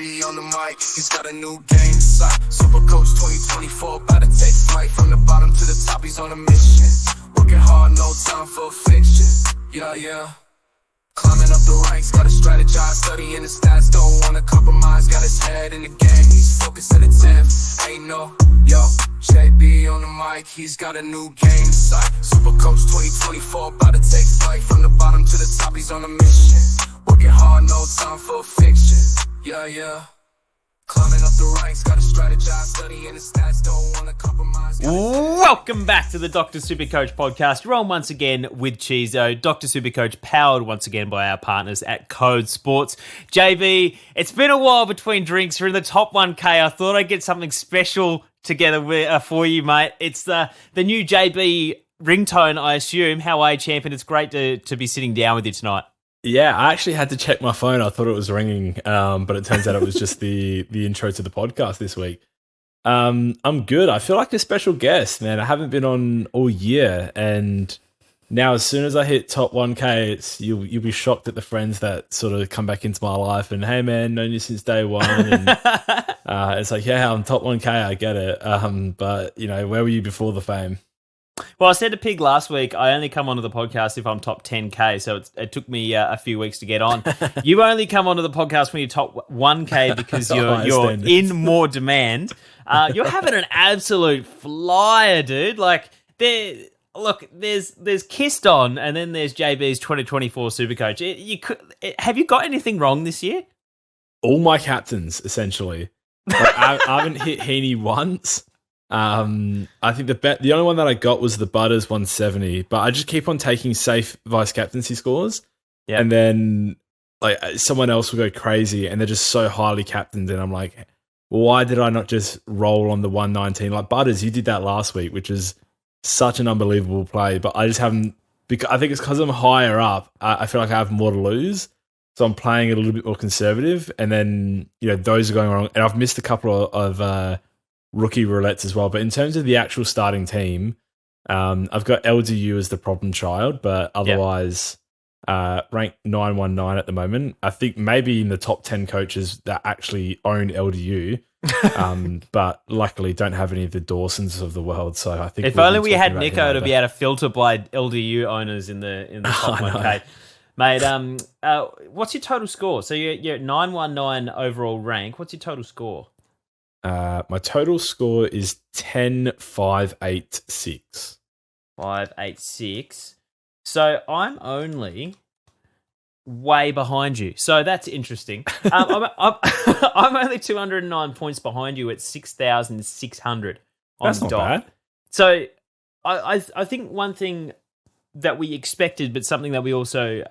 JB on the mic, he's got a new game in sight. SuperCoach 2024, about to take flight. From the bottom to the top, he's on a mission. Working hard, no time for fiction. Yeah. Climbing up the ranks, gotta strategize, studying the stats, don't wanna compromise. Got his head in the game, he's focused at the 10th. Ain't no, JB on the mic, he's got a new game in sight. SuperCoach 2024, about to take flight. From the bottom to the top, he's on a mission. Working hard, no time for fiction. Yeah. Climbing up the ranks, gotta strategize, studying the stats, don't wanna compromise. Welcome back to the Dr. Supercoach podcast. You're on once again with Cheezo. Dr. Supercoach powered once again by our partners at Code Sports. JB, it's been a while between drinks. We're in the top 1K. I thought I'd get something special together for you, mate. It's the new JB ringtone, I assume. How are you, champion? It's great to be sitting down with you tonight. Yeah, I actually had to check my phone. I thought it was ringing, but it turns out it was just the intro to the podcast this week. I'm good. I feel like a special guest, man. I haven't been on all year, and now as soon as I hit top 1K, you'll be shocked at the friends that sort of come back into my life and, hey, man, known you since day one. And it's like, yeah, I'm top 1K. I get it. But, where were you before the fame? Well, I said to Pig last week, I only come onto the podcast if I'm top 10K, so it took me a few weeks to get on. You only come onto the podcast when you're top 1K because you're in more demand. You're having an absolute flyer, dude. Like, there's Kissed On, and then there's JB's 2024 Supercoach. Have you got anything wrong this year? All my captains, essentially. Like, I haven't hit Heaney once. I think the only one that I got was the Butters 170, but I just keep on taking safe vice captaincy scores, and then like someone else will go crazy, and they're just so highly captained, and I'm like, why did I not just roll on the 119? Like Butters, you did that last week, which is such an unbelievable play, but I just haven't. Because I think it's because I'm higher up. I feel like I have more to lose, so I'm playing it a little bit more conservative, and then those are going wrong, and I've missed a couple of rookie roulettes as well. But in terms of the actual starting team, I've got LDU as the problem child, but otherwise ranked 919 at the moment. I think maybe in the top 10 coaches that actually own LDU, but luckily don't have any of the Dawsons of the world. So I think if only we had Nico to be able to filter by LDU owners in the top 1K. Mate, what's your total score? So you're at 919 overall rank. What's your total score? My total score is 10,586. 586. So I'm only way behind you. So that's interesting. I'm only 209 points behind you at 6,600 on That's not bad. So I think one thing that we expected, but something that we also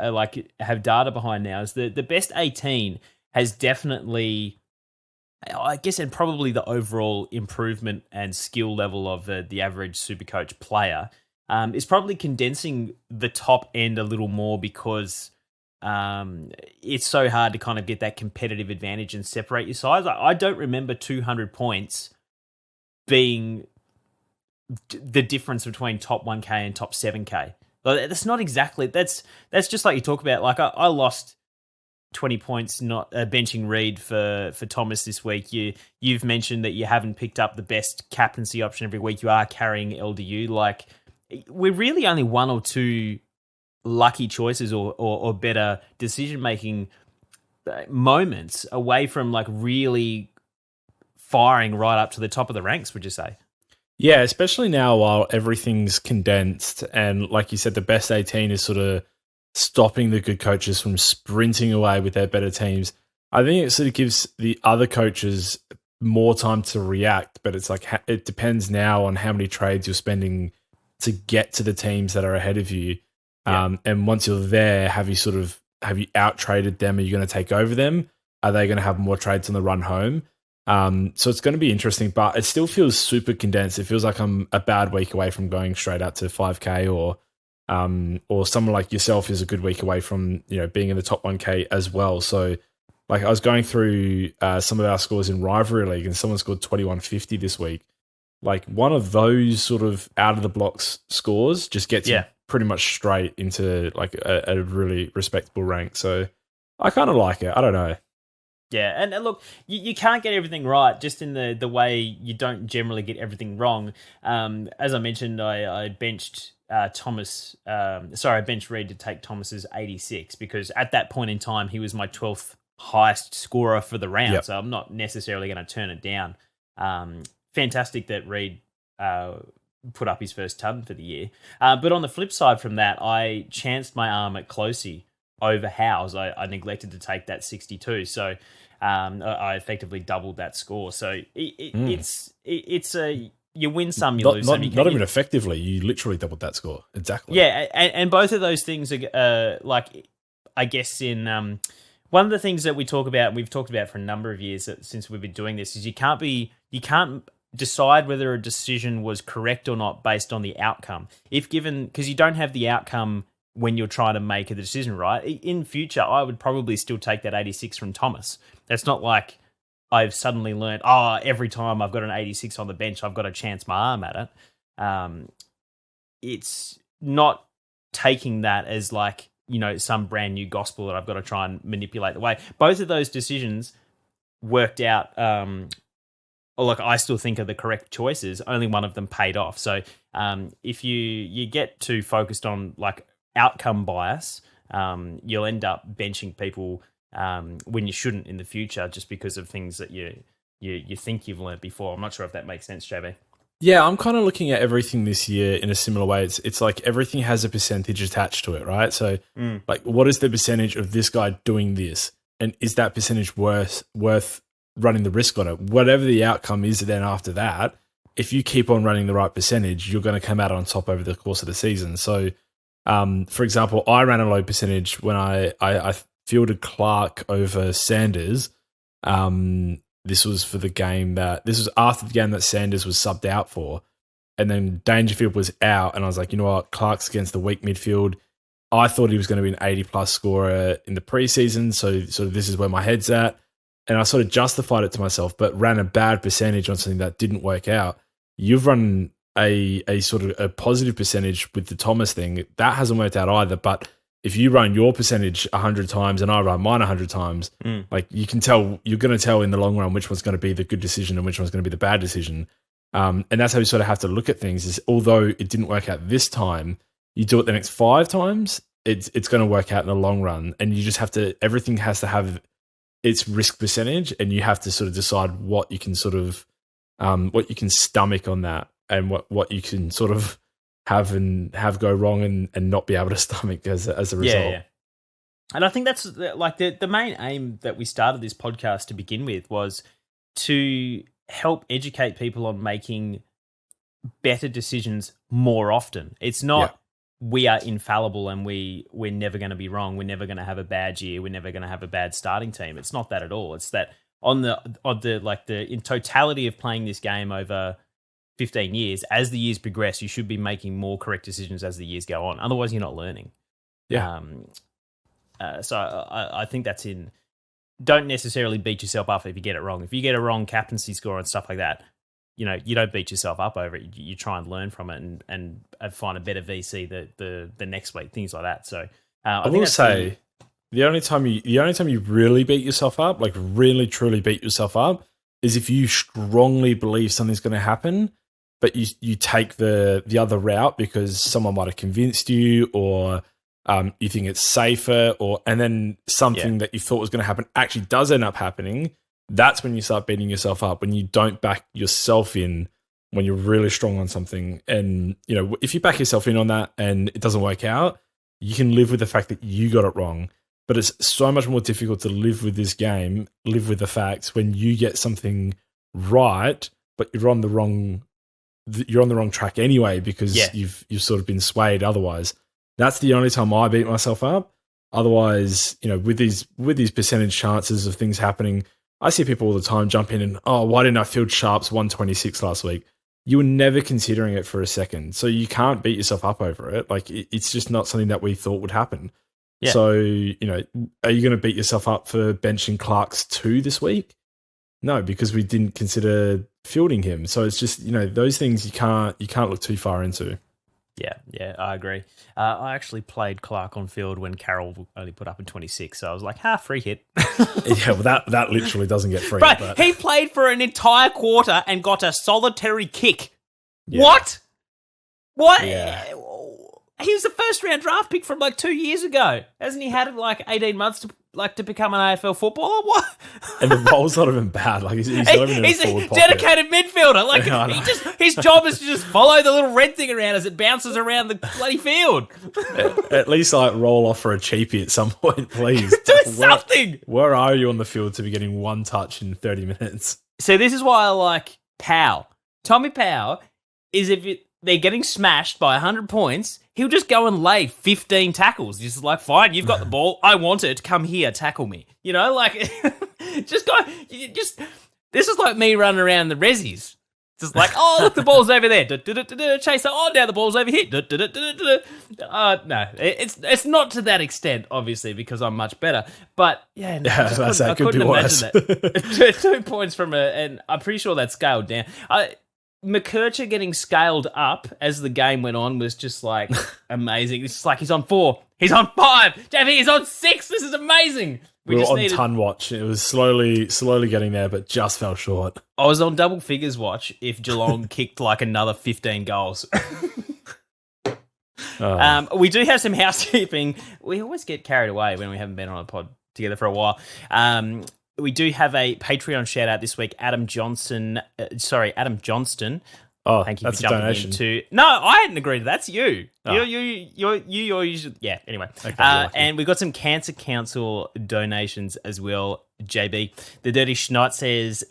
have data behind now, is the best 18 has definitely, I guess, and probably the overall improvement and skill level of the average Supercoach player is probably condensing the top end a little more because it's so hard to kind of get that competitive advantage and separate your sides. I don't remember 200 points being the difference between top 1K and top 7K. That's not exactly, that's just like you talk about. Like I lost 20 points not benching Reed for Thomas this week. You've mentioned that you haven't picked up the best captaincy option every week. You are carrying LDU. Like, we're really only one or two lucky choices or better decision-making moments away from like really firing right up to the top of the ranks, would you say? Yeah, especially now while everything's condensed and like you said, the best 18 is sort of stopping the good coaches from sprinting away with their better teams. I think it sort of gives the other coaches more time to react, but it's like it depends now on how many trades you're spending to get to the teams that are ahead of you. Yeah. And once you're there, have you out traded them? Are you going to take over them? Are they going to have more trades on the run home? So it's going to be interesting, but it still feels super condensed. It feels like I'm a bad week away from going straight out to 5K, or someone like yourself is a good week away from being in the top 1K as well. So like I was going through some of our scores in Rivalry League, and someone scored 2150 this week. Like one of those sort of out of the blocks scores just gets you pretty much straight into like a really respectable rank. So I kind of like it. I don't know. Yeah, and look, you can't get everything right just in the way you don't generally get everything wrong. As I mentioned, I benched Thomas. I benched Reed to take Thomas's 86 because at that point in time he was my 12th highest scorer for the round. Yep. So I'm not necessarily going to turn it down. Fantastic that Reed put up his first ton for the year. But on the flip side from that, I chanced my arm at Closey over Howes. I neglected to take that 62. So I effectively doubled that score. So it's a you win some, you lose some. Not even effectively. You literally doubled that score. Exactly. Yeah, and both of those things are like, I guess in one of the things that we talk about, we've talked about for a number of years since we've been doing this, is you can't decide whether a decision was correct or not based on the outcome. If given, because you don't have the outcome when you're trying to make a decision, right? In future, I would probably still take that 86 from Thomas. That's not like I've suddenly learned, every time I've got an 86 on the bench, I've got to chance my arm at it. It's not taking that as like, some brand new gospel that I've got to try and manipulate the way. Both of those decisions worked out. I still think are the correct choices. Only one of them paid off. So if you get too focused on like outcome bias, you'll end up benching people when you shouldn't in the future, just because of things that you think you've learned before. I'm not sure if that makes sense, JB. Yeah, I'm kind of looking at everything this year in a similar way. It's like everything has a percentage attached to it, right? So, like, what is the percentage of this guy doing this, and is that percentage worth running the risk on it? Whatever the outcome is, then after that, if you keep on running the right percentage, you're going to come out on top over the course of the season. So, for example, I ran a low percentage when I fielded Clark over Sanders. This was for the game this was after the game that Sanders was subbed out for. And then Dangerfield was out. And I was like, you know what? Clark's against the weak midfield. I thought he was going to be an 80-plus scorer in the preseason. So this is where my head's at. And I sort of justified it to myself, but ran a bad percentage on something that didn't work out. You've run a sort of a positive percentage with the Thomas thing. That hasn't worked out either. But if you run your percentage 100 times and I run mine 100 times, like you're going to tell in the long run which one's going to be the good decision and which one's going to be the bad decision. And that's how you sort of have to look at things, is although it didn't work out this time, you do it the next 5 times, it's going to work out in the long run. And you just have to, everything has to have its risk percentage, and you have to sort of decide what you can sort of, what you can stomach on that, and what you can sort of have go wrong and not be able to stomach as a result. Yeah. And I think that's like the main aim that we started this podcast to begin with, was to help educate people on making better decisions more often. It's not we are infallible and we're never going to be wrong. We're never going to have a bad year. We're never going to have a bad starting team. It's not that at all. It's that in totality of playing this game over 15 years, as the years progress, you should be making more correct decisions as the years go on. Otherwise, you're not learning. Yeah. So I think that's don't necessarily beat yourself up if you get it wrong. If you get a wrong captaincy score and stuff like that, you don't beat yourself up over it. You try and learn from it and find a better VC the next week, things like that. So I will say the only time you really beat yourself up, like really truly beat yourself up, is if you strongly believe something's going to happen, but you take the other route because someone might have convinced you, or you think it's safer, and then something that you thought was going to happen actually does end up happening. That's when you start beating yourself up, when you don't back yourself in, when you're really strong on something. And, if you back yourself in on that and it doesn't work out, you can live with the fact that you got it wrong. But it's so much more difficult to live with this game, live with the facts, when you get something right, but you're on the wrong track anyway, because you've sort of been swayed otherwise. That's the only time I beat myself up. Otherwise, with these percentage chances of things happening, I see people all the time jump in and, why didn't I field Sharps 126 last week? You were never considering it for a second. So you can't beat yourself up over it. Like, it's just not something that we thought would happen. Yeah. So, are you going to beat yourself up for benching Clark's 2 this week? No, because we didn't consider fielding him. So it's just, those things you can't look too far into. Yeah, I agree. I actually played Clark on field when Carroll only put up in 26, so I was like, free hit. Yeah, well, that literally doesn't get free. But But he played for an entire quarter and got a solitary kick. Yeah. What? Yeah. He was the first round draft pick from like 2 years ago. Hasn't he had like 18 months to become an AFL footballer? What? And the role's not even bad. Like he's not even in He's a forward a pocket. dedicated midfielder. Like I know. his job is to just follow the little red thing around as it bounces around the bloody field. At least like roll off for a cheapie at some point, please. Do something. Where are you on the field to be getting one touch in 30 minutes? So this is why I like Powell. Tommy Powell is they're getting smashed by 100 points, he'll just go and lay 15 tackles. Just like, fine, you've got the ball. I want it. Come here, tackle me. You know, like, this is like me running around the resis. Just like, oh, look, the ball's over there. Chase, oh, now the ball's over here. No, it's not to that extent, obviously, because I'm much better. But, yeah, no, I couldn't imagine that. 2 points from and I'm pretty sure that's scaled down. McKercher getting scaled up as the game went on was just like amazing. It's just like he's on 4, he's on 5, JB, he's on 6. This is amazing. We were on ton watch. It was slowly getting there, but just fell short. I was on double figures watch if Geelong kicked like another 15 goals. We do have some housekeeping. We always get carried away when we haven't been on a pod together for a while. We do have a Patreon shout out this week. Adam Johnston. Oh, thank you that's for jumping a donation. into. No, I hadn't agreed to that. That's you. Oh. You're usually, yeah. Anyway, Okay, and we got some Cancer Council donations as well. JB, the Dirty Schnight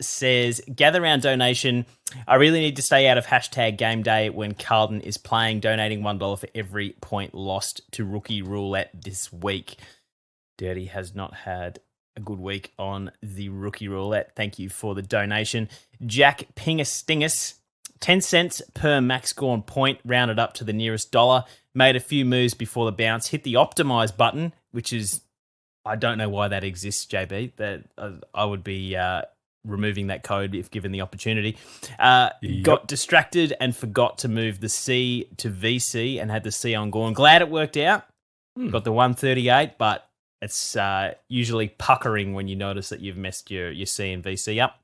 says gather round donation. I really need to stay out of hashtag game day when Carlton is playing. Donating $1 for every point lost to rookie roulette this week. Dirty has not had a good week on the rookie roulette. Thank you for the donation. Jack Pingastingus, 10 cents per max scored point, rounded up to the nearest dollar. Made a few moves before the bounce. Hit the optimize button, which is, I don't know why that exists, JB. That I would be removing that code if given the opportunity. Got distracted and forgot to move the C to VC and had the C on Gorn. Glad it worked out. Got the 138, but it's usually puckering when you notice that you've messed your C and VC up.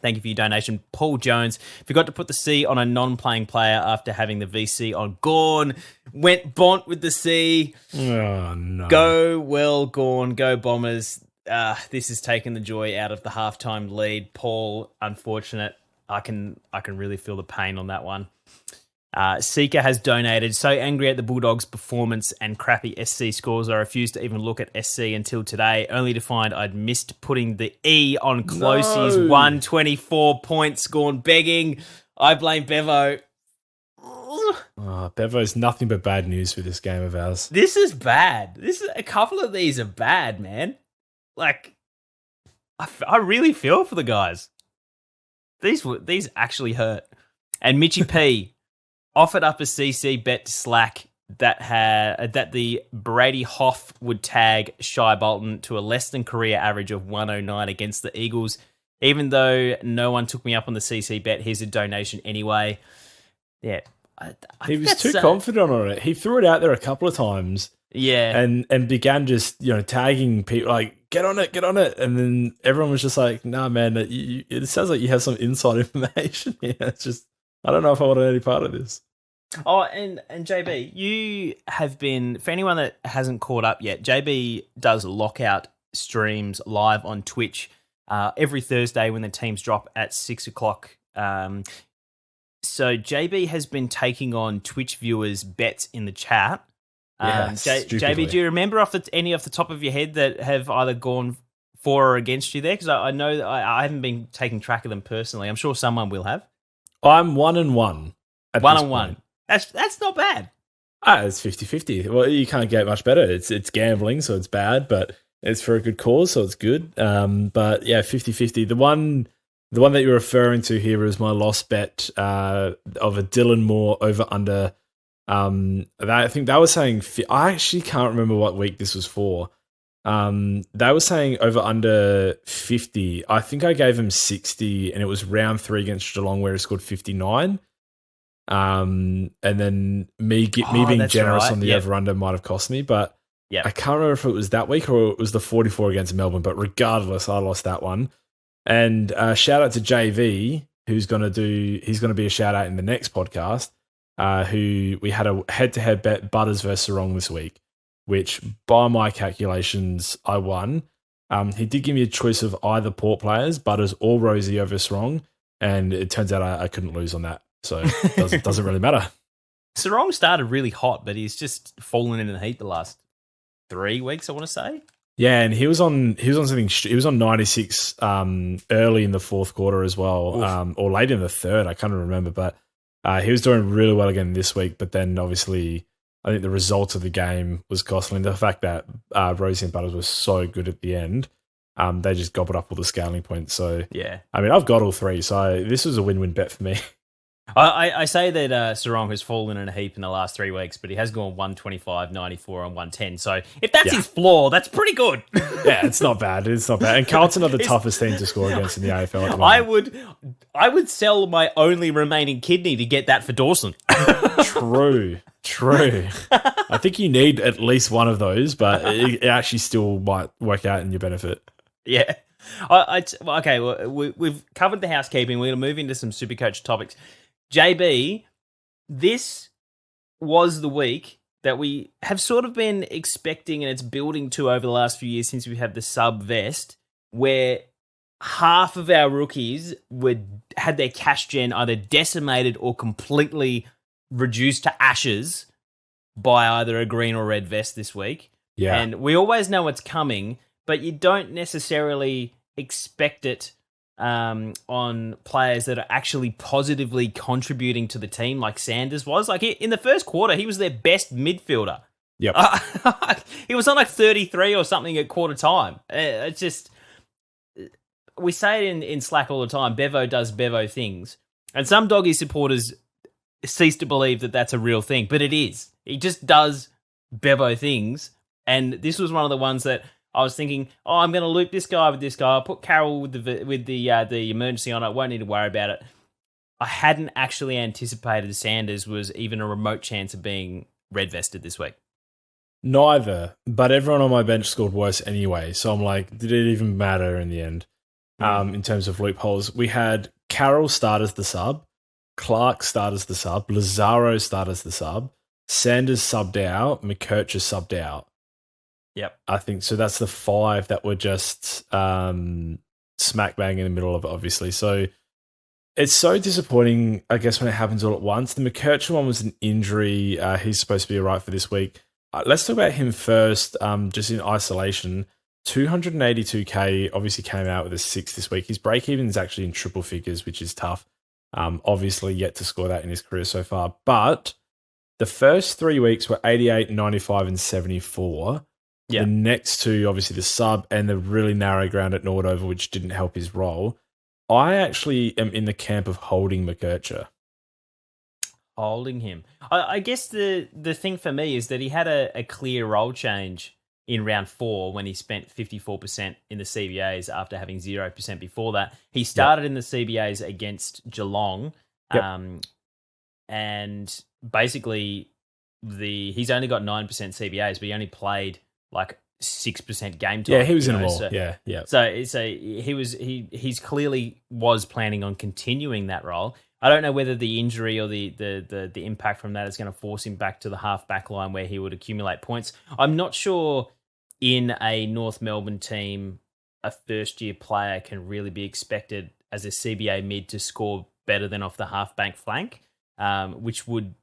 Thank you for your donation. Paul Jones forgot to put the C on a non-playing player after having the VC on Gorn. Went Bont with the C. Oh, no. Go well, Gorn. Go Bombers. This has taken the joy out of the halftime lead. Paul, unfortunate. I can really feel the pain on that one. Seeker has donated. So angry at the Bulldogs' performance and crappy SC scores, I refused to even look at SC until today, only to find I'd missed putting the E on Closey's 124 points scored. Begging. I blame Bevo. Bevo's nothing but bad news for this game of ours. This is bad. A couple of these are bad, man. Like, I really feel for the guys. These actually hurt. And Mitchie P offered up a CC bet to Slack that the Brady Hoff would tag Shai Bolton to a less than career average of 109 against the Eagles. Even though no one took me up on the CC bet, here's a donation anyway. Yeah. He was too confident on it. He threw it out there a couple of times. Yeah. And began just, tagging people like, get on it. And then everyone was just like, nah, man, it sounds like you have some inside information here. It's just, I don't know if I want any part of this. Oh, and JB, you have been, for anyone that hasn't caught up yet, JB does lockout streams live on Twitch every Thursday when the teams drop at 6 o'clock. So JB has been taking on Twitch viewers' bets in the chat. JB, do you remember any off the top of your head that have either gone for or against you there? Because I know that I haven't been taking track of them personally. I'm sure someone will have. I'm 1-1. 1-1. That's not bad. It's 50-50. Well, you can't get much better. It's gambling, so it's bad, but it's for a good cause, so it's good. But yeah, 50-50. The one that you're referring to here is my lost bet of a Dylan Moore over under. I think they were saying, I actually can't remember what week this was for. They were saying over under 50. I think I gave him 60, and it was round 3 against Geelong where he scored 59. And then me being generous right. on the Yep. over-under might have cost me, but Yep. I can't remember if it was that week or it was the 44 against Melbourne, but regardless, I lost that one. And shout out to JV, he's going to be a shout out in the next podcast, who we had a head-to-head bet Butters versus Sarong this week, which by my calculations, I won. He did give me a choice of either Port players, Butters or Rosie over Sarong, and it turns out I couldn't lose on that. So it doesn't really matter. Sarong started really hot, but he's just fallen in the heat the last 3 weeks, I want to say. Yeah, and he was on something. He was on 96 early in the fourth quarter as well, or late in the third. I can't remember, but he was doing really well again this week. But then obviously, I think the result of the game was costly. The fact that Rosie and Butters were so good at the end, they just gobbled up all the scaling points. So yeah, I mean, I've got all three, so this was a win-win bet for me. I say that Sarong has fallen in a heap in the last 3 weeks, but he has gone 125, 94, and 110. So if that's his floor, that's pretty good. Yeah, it's not bad. It's not bad. And Carlton are the toughest team to score against in the AFL at the moment. I would sell my only remaining kidney to get that for Dawson. True. I think you need at least one of those, but it actually still might work out in your benefit. Yeah. Okay, well, we've covered the housekeeping. We're going to move into some Supercoach topics. JB, this was the week that we have sort of been expecting, and it's building to over the last few years since we had the sub vest, where half of our rookies had their cash gen either decimated or completely reduced to ashes by either a green or red vest this week. Yeah. And we always know it's coming, but you don't necessarily expect it on players that are actually positively contributing to the team like Sanders was. Like in the first quarter, he was their best midfielder. Yep. He was on like 33 or something at quarter time. It's just, we say it in Slack all the time, Bevo does Bevo things. And some doggy supporters cease to believe that that's a real thing, but it is. He just does Bevo things. And this was one of the ones that I was thinking, I'm going to loop this guy with this guy. I'll put Carroll with the emergency on it. I won't need to worry about it. I hadn't actually anticipated Sanders was even a remote chance of being red vested this week. Neither, but everyone on my bench scored worse anyway. So I'm like, did it even matter in the end? In terms of loopholes, we had Carroll start as the sub, Clark start as the sub, Lazarro start as the sub, Sanders subbed out, McKercher subbed out. Yep. I think so. That's the 5 that were just smack bang in the middle of it, obviously. So it's so disappointing, I guess, when it happens all at once. The McKercher one was an injury. He's supposed to be all right for this week. Let's talk about him first, just in isolation. 282K obviously came out with a 6 this week. His break-even is actually in triple figures, which is tough. Obviously yet to score that in his career so far. But the first 3 weeks were 88, 95, and 74. Yeah. The next two, obviously the sub and the really narrow ground at Nordover, which didn't help his role. I actually am in the camp of holding McKercher. Holding him. I guess the thing for me is that he had a clear role change in round 4 when he spent 54% in the CBAs after having 0% before that. He started in the CBAs against Geelong, and basically he's only got 9% CBAs, but he only played like 6% game time. Yeah, he was in them all. Yeah. So he's clearly was planning on continuing that role. I don't know whether the injury or the impact from that is going to force him back to the half back line where he would accumulate points. I'm not sure in a North Melbourne team a first-year player can really be expected as a CBA mid to score better than off the half-back flank, which would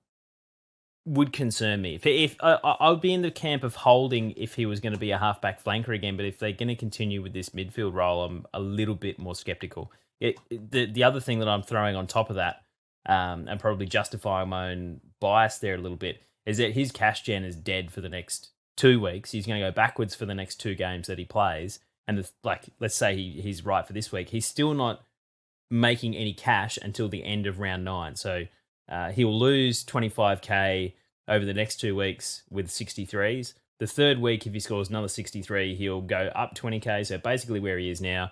concern me. If I would be in the camp of holding if he was going to be a half-back flanker again, but if they're going to continue with this midfield role, I'm a little bit more skeptical. The other thing that I'm throwing on top of that, and probably justifying my own bias there a little bit, is that his cash gen is dead for the next 2 weeks. He's going to go backwards for the next 2 games that he plays. And let's say he's right for this week. He's still not making any cash until the end of round 9. So he'll lose 25K over the next 2 weeks with 63s. The third week, if he scores another 63, he'll go up 20K. So basically where he is now.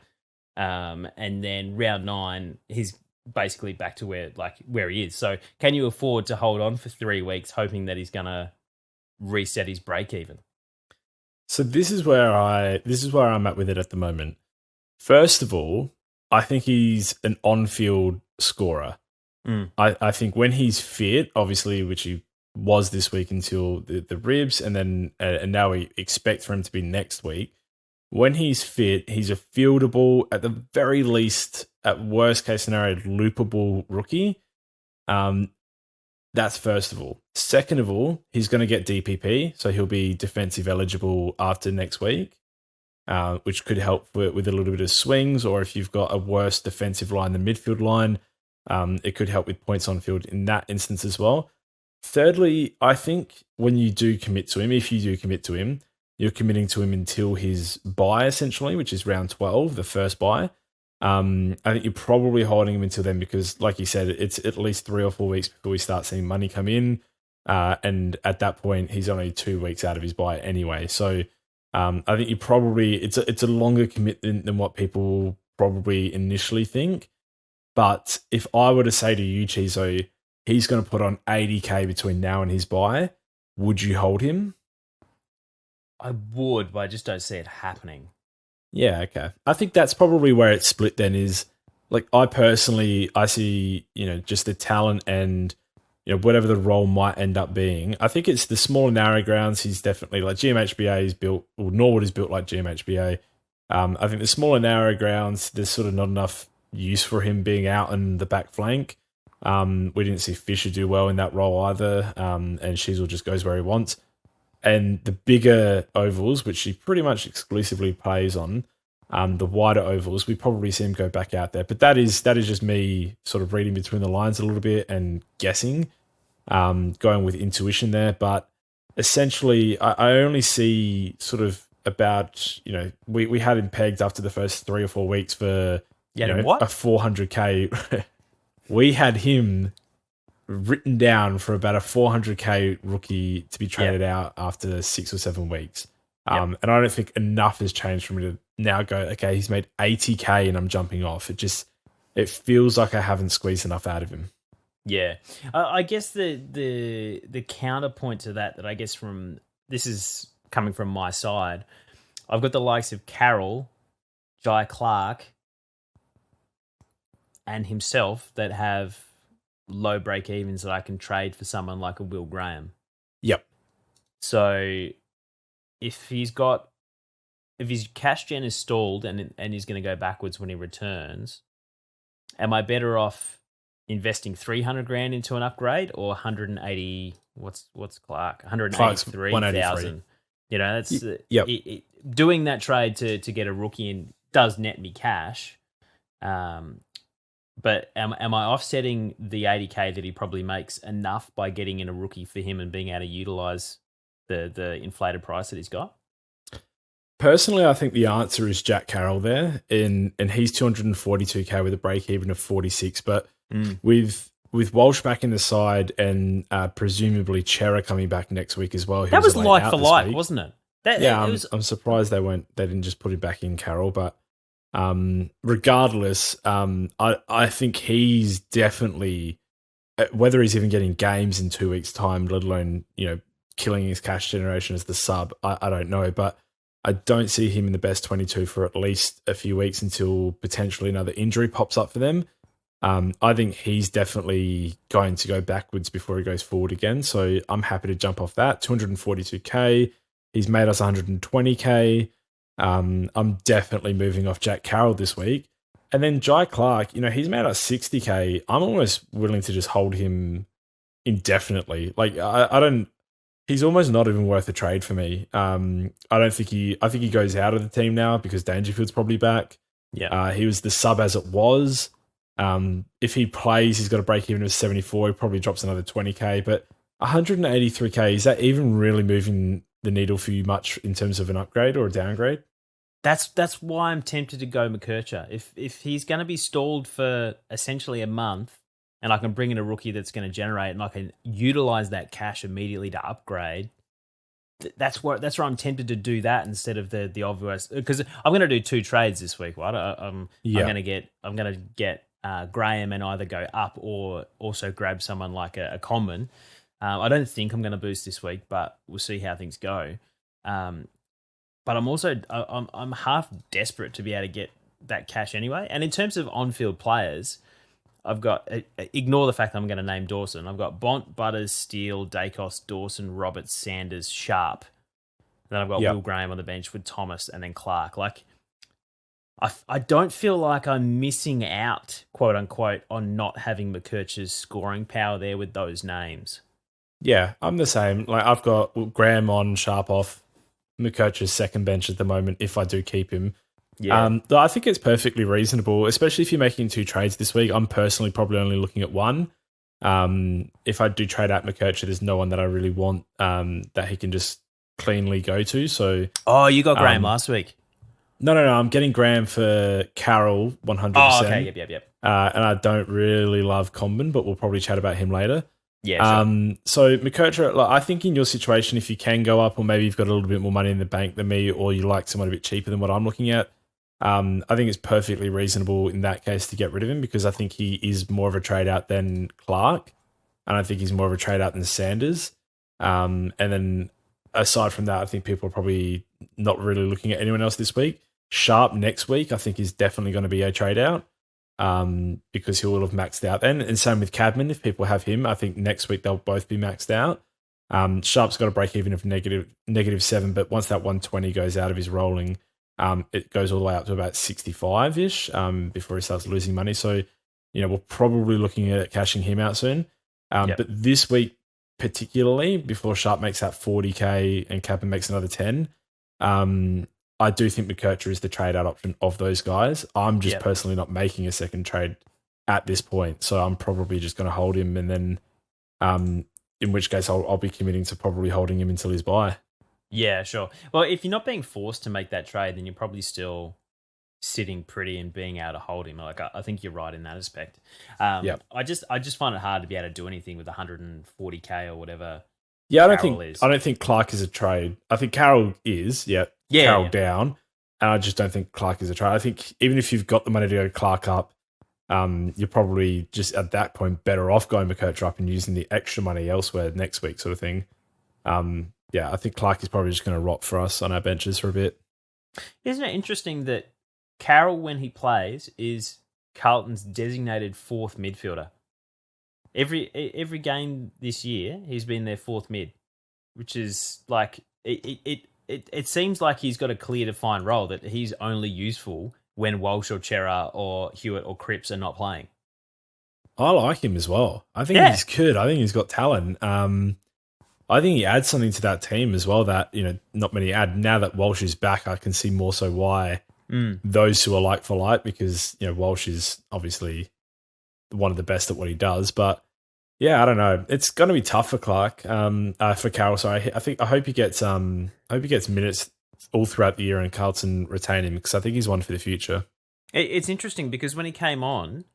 And then round 9, he's basically back to where he is. So can you afford to hold on for 3 weeks hoping that he's going to reset his break even? So this is where I'm at with it at the moment. First of all, I think he's an on-field scorer. I think when he's fit, obviously, which he was this week until the ribs, and then and now we expect for him to be next week. When he's fit, he's a fieldable, at the very least, at worst case scenario, loopable rookie. That's first of all. Second of all, he's going to get DPP, so he'll be defensive eligible after next week, which could help with a little bit of swings, or if you've got a worse defensive line than midfield line, it could help with points on field in that instance as well. Thirdly, I think when you do commit to him, if you do commit to him, you're committing to him until his bye, essentially, which is round 12, the first bye. I think you're probably holding him until then because, like you said, it's at least 3 or 4 weeks before we start seeing money come in. And at that point, he's only 2 weeks out of his bye anyway. So I think you probably, it's a longer commitment than what people probably initially think. But if I were to say to you, Cheezo, he's going to put on 80K between now and his bye, would you hold him? I would, but I just don't see it happening. Yeah, okay. I think that's probably where it's split then is, like, I see, just the talent and, whatever the role might end up being. I think it's the smaller narrow grounds. He's definitely, like, GMHBA is built, or Norwood is built like GMHBA. I think the smaller narrow grounds, there's sort of not enough use for him being out on the back flank. We didn't see Fisher do well in that role either, and Cheezel just goes where he wants. And the bigger ovals, which he pretty much exclusively plays on, the wider ovals, we probably see him go back out there. But that is just me sort of reading between the lines a little bit and guessing, going with intuition there. But essentially, I only see sort of about, we had him pegged after the first 3 or 4 weeks for a 400K. We had him written down for about a 400K rookie to be traded out after 6 or 7 weeks. And I don't think enough has changed for me to now go, okay, he's made 80K and I'm jumping off. It feels like I haven't squeezed enough out of him. Yeah. I guess the counterpoint to that I guess this is coming from my side, I've got the likes of Carroll, Jai Clark, and himself that have low break evens that I can trade for someone like a Will Graham. Yep. So if his cash gen is stalled and he's going to go backwards when he returns, am I better off investing 300 grand into an upgrade or 180? What's Clark? 183,000. That's doing that trade to get a rookie in does net me cash. But am I offsetting the 80K that he probably makes enough by getting in a rookie for him and being able to utilize the inflated price that he's got? Personally, I think the answer is Jack Carroll there, and he's 242K with a break even of 46. But with Walsh back in the side and presumably Chera coming back next week as well, that was like for like, wasn't it? I'm surprised they didn't just put him back in Carroll, but. Regardless, I think he's definitely, whether he's even getting games in 2 weeks' time, let alone, killing his cash generation as the sub, I don't know. But I don't see him in the best 22 for at least a few weeks until potentially another injury pops up for them. I think he's definitely going to go backwards before he goes forward again. So I'm happy to jump off that. 242K. He's made us 120K. I'm definitely moving off Jack Carroll this week. And then Jai Clark, he's made us 60K. I'm almost willing to just hold him indefinitely. Like, I don't, he's almost not even worth a trade for me. I think he goes out of the team now because Dangerfield's probably back. Yeah. He was the sub as it was. If he plays, he's got a break even of 74. He probably drops another 20K, but 183K, is that even really moving the needle for you much in terms of an upgrade or a downgrade? That's why I'm tempted to go McKercher. If he's going to be stalled for essentially a month and I can bring in a rookie that's going to generate and I can utilize that cash immediately to upgrade, that's where I'm tempted to do that instead of the obvious, because I'm going to do 2 trades this week, right? I'm going to get Graham and either go up or also grab someone like a Common. I don't think I'm going to boost this week, but we'll see how things go. But I'm also I'm half desperate to be able to get that cash anyway. And in terms of on-field players, I've got ignore the fact that I'm going to name Dawson. I've got Bont, Butters, Steele, Dacos, Dawson, Roberts, Sanders, Sharp. Then I've got Will Graham on the bench with Thomas and then Clark. Like, I don't feel like I'm missing out, quote unquote, on not having McKercher's scoring power there with those names. Yeah, I'm the same. Like, I've got Graham on, Sharp off, McKercher's second bench at the moment if I do keep him. Yeah. I think it's perfectly reasonable, especially if you're making 2 trades this week. I'm personally probably only looking at one. If I do trade out McKercher, there's no one that I really want that he can just cleanly go to. So, you got Graham last week. No. I'm getting Graham for Carroll 100%. Oh, okay. Yep. And I don't really love Comben, but we'll probably chat about him later. Yeah. Sure. So McKercher, like, I think in your situation, if you can go up, or maybe you've got a little bit more money in the bank than me, or you like someone a bit cheaper than what I'm looking at, I think it's perfectly reasonable in that case to get rid of him, because I think he is more of a trade out than Clark, and I think he's more of a trade out than Sanders. And then aside from that, I think people are probably not really looking at anyone else this week. Sharp next week, I think, is definitely going to be a trade out. Because he will have maxed out then. And same with Cadman, if people have him, I think next week they'll both be maxed out. Sharp's got a break even of -7, but once that 120 goes out of his rolling, it goes all the way up to about 65-ish before he starts losing money. So, we're probably looking at cashing him out soon. But this week, particularly, before Sharp makes that 40K and Cadman makes another 10, I do think McKercher is the trade out option of those guys. I'm just personally not making a second trade at this point. So I'm probably just going to hold him, and then in which case I'll be committing to probably holding him until his buy. Yeah, sure. Well, if you're not being forced to make that trade, then you're probably still sitting pretty and being able to hold him. Like, I think you're right in that aspect. I just find it hard to be able to do anything with 140K or whatever. Yeah, I don't think Clark is a trade. I think Carroll is, Carroll down. And I just don't think Clark is a trade. I think even if you've got the money to go Clark up, you're probably just at that point better off going McKercher up and using the extra money elsewhere next week, sort of thing. I think Clark is probably just going to rot for us on our benches for a bit. Isn't it interesting that Carroll, when he plays, is Carlton's designated fourth midfielder? Every game this year, he's been their fourth mid, which is like it seems like he's got a clear defined role, that he's only useful when Walsh or Chera or Hewitt or Cripps are not playing. I like him as well. I think he's good. I think he's got talent. I think he adds something to that team as well that, not many add. Now that Walsh is back, I can see more so why those two are like for like, because, Walsh is obviously one of the best at what he does. But yeah, I don't know. It's going to be tough for Clark, for Carroll. Sorry, I hope he gets minutes all throughout the year and Carlton retain him, because I think he's one for the future. It's interesting because when he came on,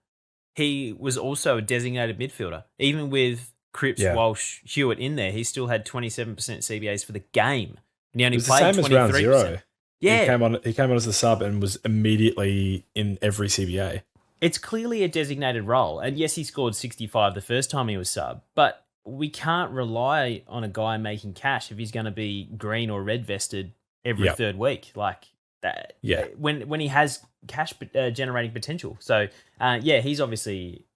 he was also a designated midfielder. Even with Cripps, Walsh, Hewitt in there, he still had 27% CBAs for the game, and he only played 23%. Same as round 0. Yeah, he came on as the sub and was immediately in every CBA. It's clearly a designated role. And yes, he scored 65 the first time he was sub, but we can't rely on a guy making cash if he's going to be green or red vested every third week. Like that. Yeah. When he has cash generating potential. So, he's obviously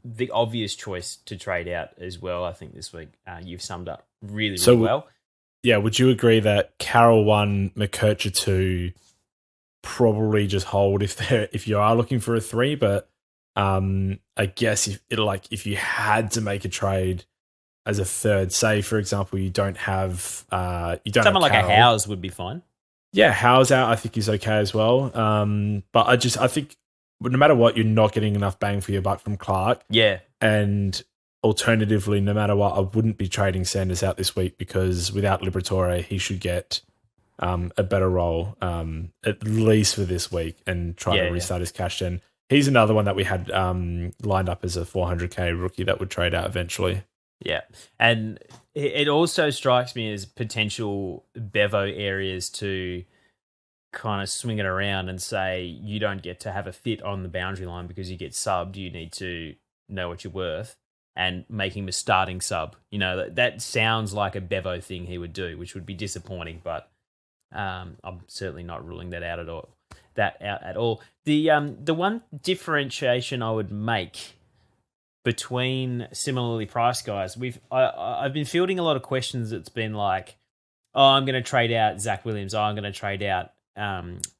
the obvious choice to trade out as well. I think this week you've summed up really well. Yeah. Would you agree that Carroll 1, McKercher 2, probably just hold if you are looking for a 3, but I guess if you had to make a trade as a third, say for example you don't have someone like a House would be fine. Yeah, House out I think is okay as well. But I think no matter what, you're not getting enough bang for your buck from Clark. Yeah, and alternatively, no matter what, I wouldn't be trading Sanders out this week, because without Liberatore, he should get a better role, at least for this week, and try to restart his cash gen. He's another one that we had lined up as a 400K rookie that would trade out eventually. Yeah, and it also strikes me as potential Bevo areas to kind of swing it around and say you don't get to have a fit on the boundary line because you get subbed. You need to know what you're worth, and make him a starting sub. That sounds like a Bevo thing he would do, which would be disappointing, but I'm certainly not ruling that out at all. The one differentiation I would make between similarly priced guys, I've been fielding a lot of questions that's been like, oh, I'm going to trade out Zach Williams. Oh, I'm going to trade out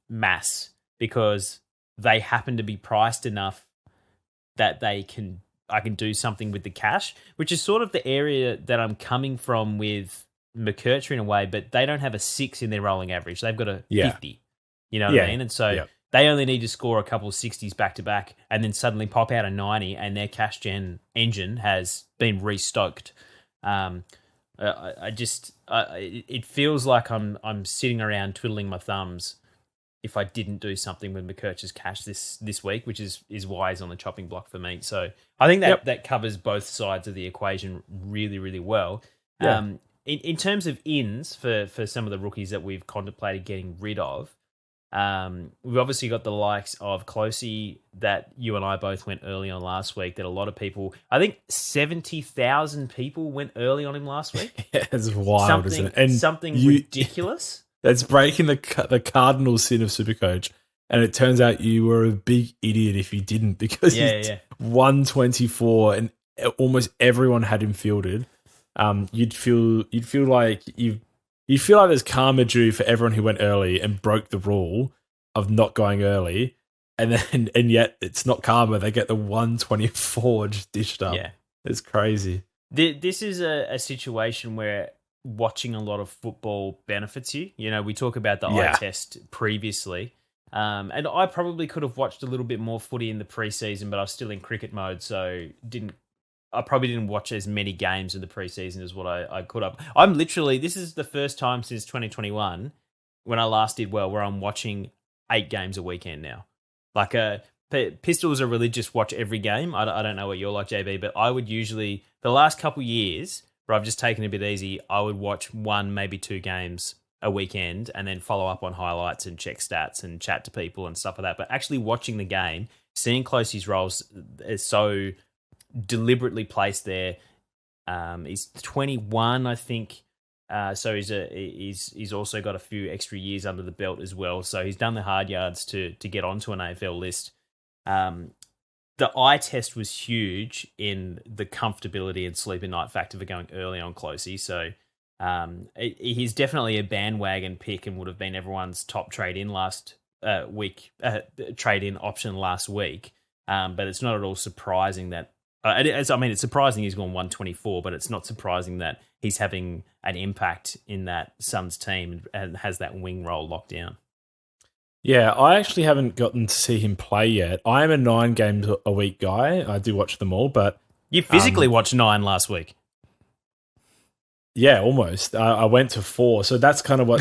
Mass because they happen to be priced enough that I can do something with the cash, which is sort of the area that I'm coming from with McKercher in a way, but they don't have a 6 in their rolling average. They've got a 50. You know what I mean? And so they only need to score a couple of 60s back to back and then suddenly pop out a 90 and their cash gen engine has been restoked. It feels like I'm sitting around twiddling my thumbs if I didn't do something with McKercher's cash this week, which is why he's on the chopping block for me. So I think that covers both sides of the equation really, really well. Yeah. In terms of ins for some of the rookies that we've contemplated getting rid of, we've obviously got the likes of Closey that you and I both went early on last week. That a lot of people, I think 70,000 people went early on him last week. Yeah, it's wild, isn't it? And something ridiculous. That's breaking the cardinal sin of Supercoach. And it turns out you were a big idiot if you didn't, because he's 124 and almost everyone had him fielded. You'd feel like there's karma due for everyone who went early and broke the rule of not going early, and yet it's not karma. They get the 124 just dished up. Yeah, it's crazy. This is a situation where watching a lot of football benefits you. We talk about the eye test previously, and I probably could have watched a little bit more footy in the preseason, but I was still in cricket mode, so I probably didn't watch as many games in the preseason as what I could have. This is the first time since 2021 when I last did well where I'm watching 8 games a weekend now. Like Pistols are religious, watch every game. I don't know what you're like, JB, but I would usually, the last couple years where I've just taken it a bit easy, I would watch 1, maybe 2 games a weekend and then follow up on highlights and check stats and chat to people and stuff like that. But actually watching the game, seeing Closey's roles is so deliberately placed there. He's 21, I think. So he's also got a few extra years under the belt as well. So he's done the hard yards to get onto an AFL list. The eye test was huge in the comfortability and sleep at night factor for going early on Closey. So he's definitely a bandwagon pick and would have been everyone's top trade-in last week, trade-in option last week. But it's not at all surprising that it's surprising he's gone 124, but it's not surprising that he's having an impact in that Suns team and has that wing role locked down. Yeah, I actually haven't gotten to see him play yet. I am a 9 games a week guy. I do watch them all, but you physically watched 9 last week. Yeah, almost. I went to 4, so that's kind of what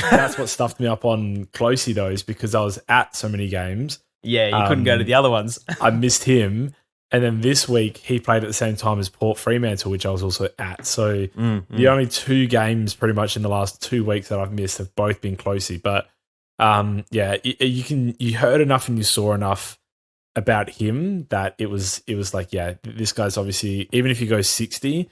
stuffed me up on Closey though, is because I was at so many games. Yeah, you couldn't go to the other ones. I missed him. And then this week, he played at the same time as Port Fremantle, which I was also at. So the only 2 games pretty much in the last 2 weeks that I've missed have both been Closey. But you heard enough and you saw enough about him that it was like, yeah, this guy's obviously, even if he goes 60,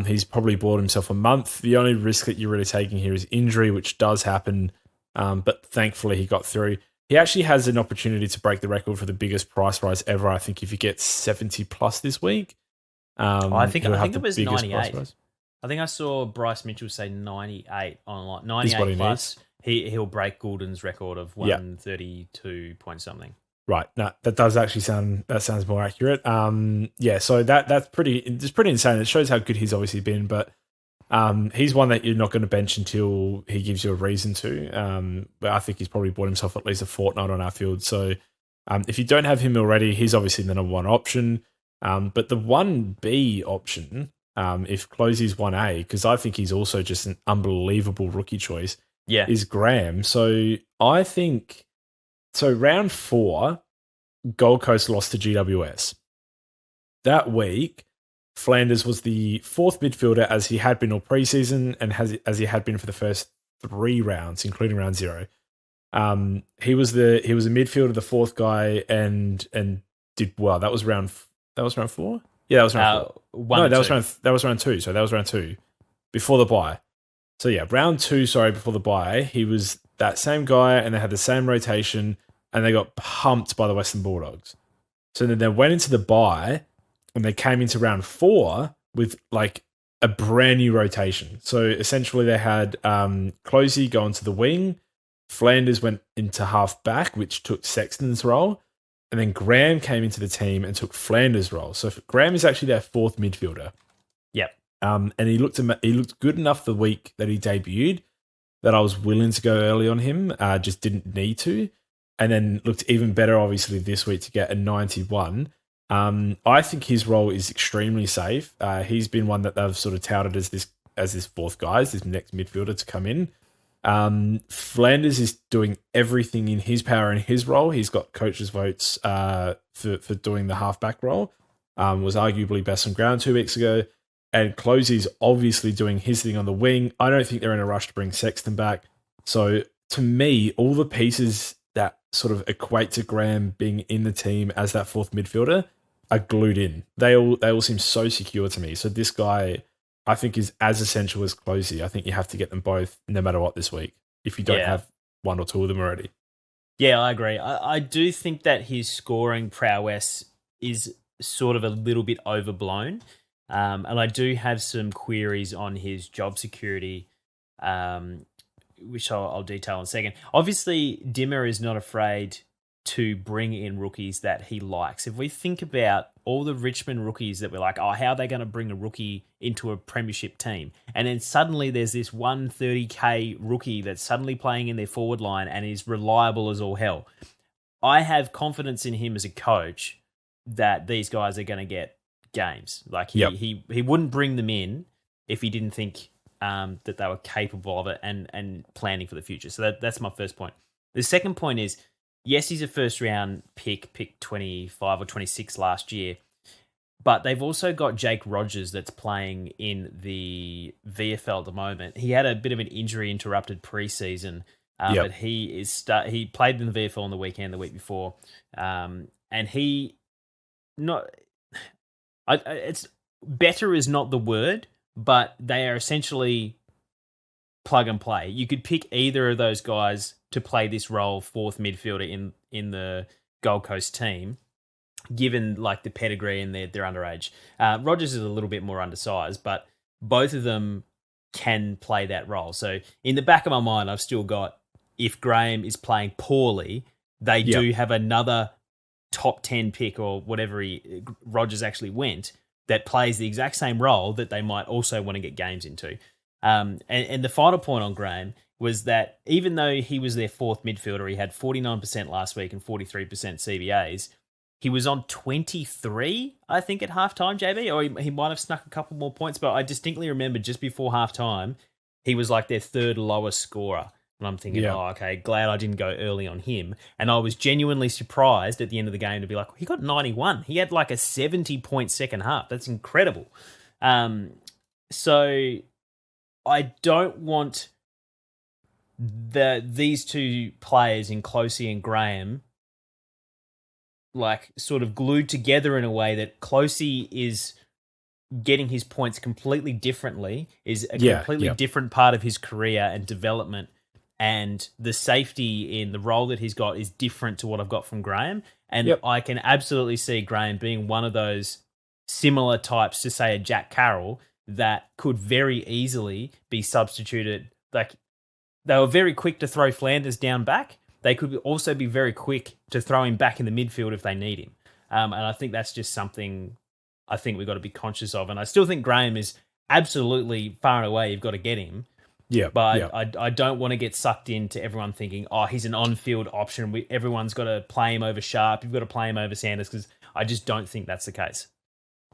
he's probably bought himself a month. The only risk that you're really taking here is injury, which does happen. But thankfully he got through. He actually has an opportunity to break the record for the biggest price rise ever. I think if he gets 70 plus this week, I think it was 98. I think I saw Bryce Mitchell say 98 online. 98 plus. He'll break Goulden's record of 132 point something. Right. No, that sounds more accurate. So that's pretty insane. It shows how good he's obviously been, but he's one that you're not going to bench until he gives you a reason to. But I think he's probably bought himself at least a fortnight on our field. So if you don't have him already, he's obviously the number 1 option. But the 1B option, if Closey's 1A, because I think he's also just an unbelievable rookie choice, is Graham. So I think, round 4, Gold Coast lost to GWS. That week, Flanders was the 4th midfielder as he had been all preseason and as he had been for the first 3 rounds, including round 0. He was a midfielder, the fourth guy, and did well. That was round 4. Yeah, that was round 4. No, that was round 2. So that was round 2 before the bye. So yeah, round 2. Sorry, before the bye, he was that same guy, and they had the same rotation, and they got pumped by the Western Bulldogs. So then they went into the bye, and they came into round 4 with like a brand new rotation. So essentially, they had Closey go onto the wing. Flanders went into half back, which took Sexton's role. And then Graham came into the team and took Flanders' role. So Graham is actually their fourth midfielder. Yep. And he looked good enough the week that he debuted that I was willing to go early on him. Just didn't need to. And then looked even better, obviously, this week to get a 91. I think his role is extremely safe. He's been one that they've sort of touted as this fourth guy, as this next midfielder to come in. Flanders is doing everything in his power in his role. He's got coaches' votes for doing the halfback role. Was arguably best on ground 2 weeks ago. And Closey's obviously doing his thing on the wing. I don't think they're in a rush to bring Sexton back. So to me, all the pieces that sort of equate to Graham being in the team as that fourth midfielder are glued in. They all seem so secure to me. So this guy, I think, is as essential as Closey. I think you have to get them both no matter what this week if you don't have one or two of them already. Yeah, I agree. I do think that his scoring prowess is sort of a little bit overblown. And I do have some queries on his job security, which I'll detail in a second. Obviously, Dimmer is not afraid to bring in rookies that he likes. If we think about all the Richmond rookies that we're like, oh, how are they going to bring a rookie into a premiership team? And then suddenly there's this 130K rookie that's suddenly playing in their forward line and is reliable as all hell. I have confidence in him as a coach that these guys are going to get games. Like he wouldn't bring them in if he didn't think that they were capable of it and planning for the future. So that's my first point. The second point is, yes, he's a first round pick 25 or 26 last year, but they've also got Jake Rogers that's playing in the VFL at the moment. He had a bit of an injury interrupted preseason, but he played in the VFL on the weekend the week before, and it's better is not the word, but they are essentially plug and play. You could pick either of those guys to play this role, fourth midfielder in the Gold Coast team, given like the pedigree and they're underage. Rogers is a little bit more undersized, but both of them can play that role. So in the back of my mind, I've still got, if Graham is playing poorly, they do have another top 10 pick or whatever Rogers actually went that plays the exact same role that they might also want to get games into. And the final point on Graham was that even though he was their fourth midfielder, he had 49% last week and 43% CBAs. He was on 23, I think, at halftime, JB, or he might have snuck a couple more points, but I distinctly remember just before halftime, he was like their third lowest scorer. And I'm thinking, oh, okay, glad I didn't go early on him. And I was genuinely surprised at the end of the game to be like, he got 91. He had like a 70-point second half. That's incredible. So I don't want these two players in Closey and Graham like sort of glued together in a way that Closey is getting his points completely differently, is a completely different part of his career and development. And the safety in the role that he's got is different to what I've got from Graham. And I can absolutely see Graham being one of those similar types to, say, a Jack Carroll that could very easily be substituted. Like, they were very quick to throw Flanders down back. They could also be very quick to throw him back in the midfield if they need him. And I think that's just something I think we've got to be conscious of. And I still think Graham is absolutely far and away, you've got to get him. I don't want to get sucked into everyone thinking, oh, he's an on-field option. Everyone's got to play him over Sharp. You've got to play him over Sanders, because I just don't think that's the case.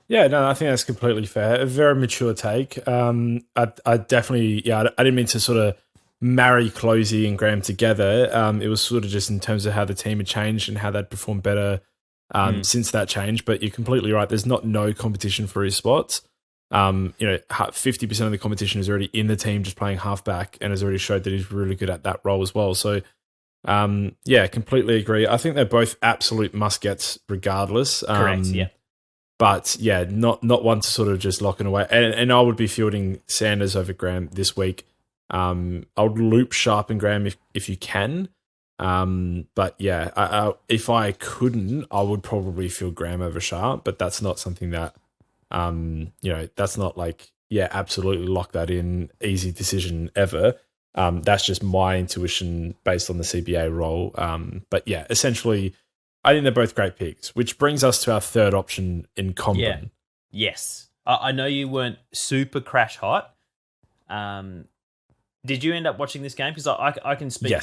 Yeah, no, I think that's completely fair. A very mature take. I definitely, I didn't mean to sort of marry Closey and Graham together. It was sort of just in terms of how the team had changed and how they'd performed better since that change. But you're completely right. There's no competition for his spots. 50% of the competition is already in the team just playing halfback and has already showed that he's really good at that role as well. So Yeah, completely agree. I think they're both absolute must-gets regardless. Correct, yeah. But yeah, not one to sort of just lock it away. And I would be fielding Sanders over Graham this week. I would loop Sharp and Graham if you can. But yeah, if I couldn't, I would probably field Graham over Sharp. But that's not something that, that's not like, yeah, absolutely lock that in, easy decision ever. That's just my intuition based on the CBA role. But yeah, essentially, I think they're both great picks, which brings us to our third option in Combin. Yeah. Yes. I know you weren't super crash hot. Did you end up watching this game? Because I can speak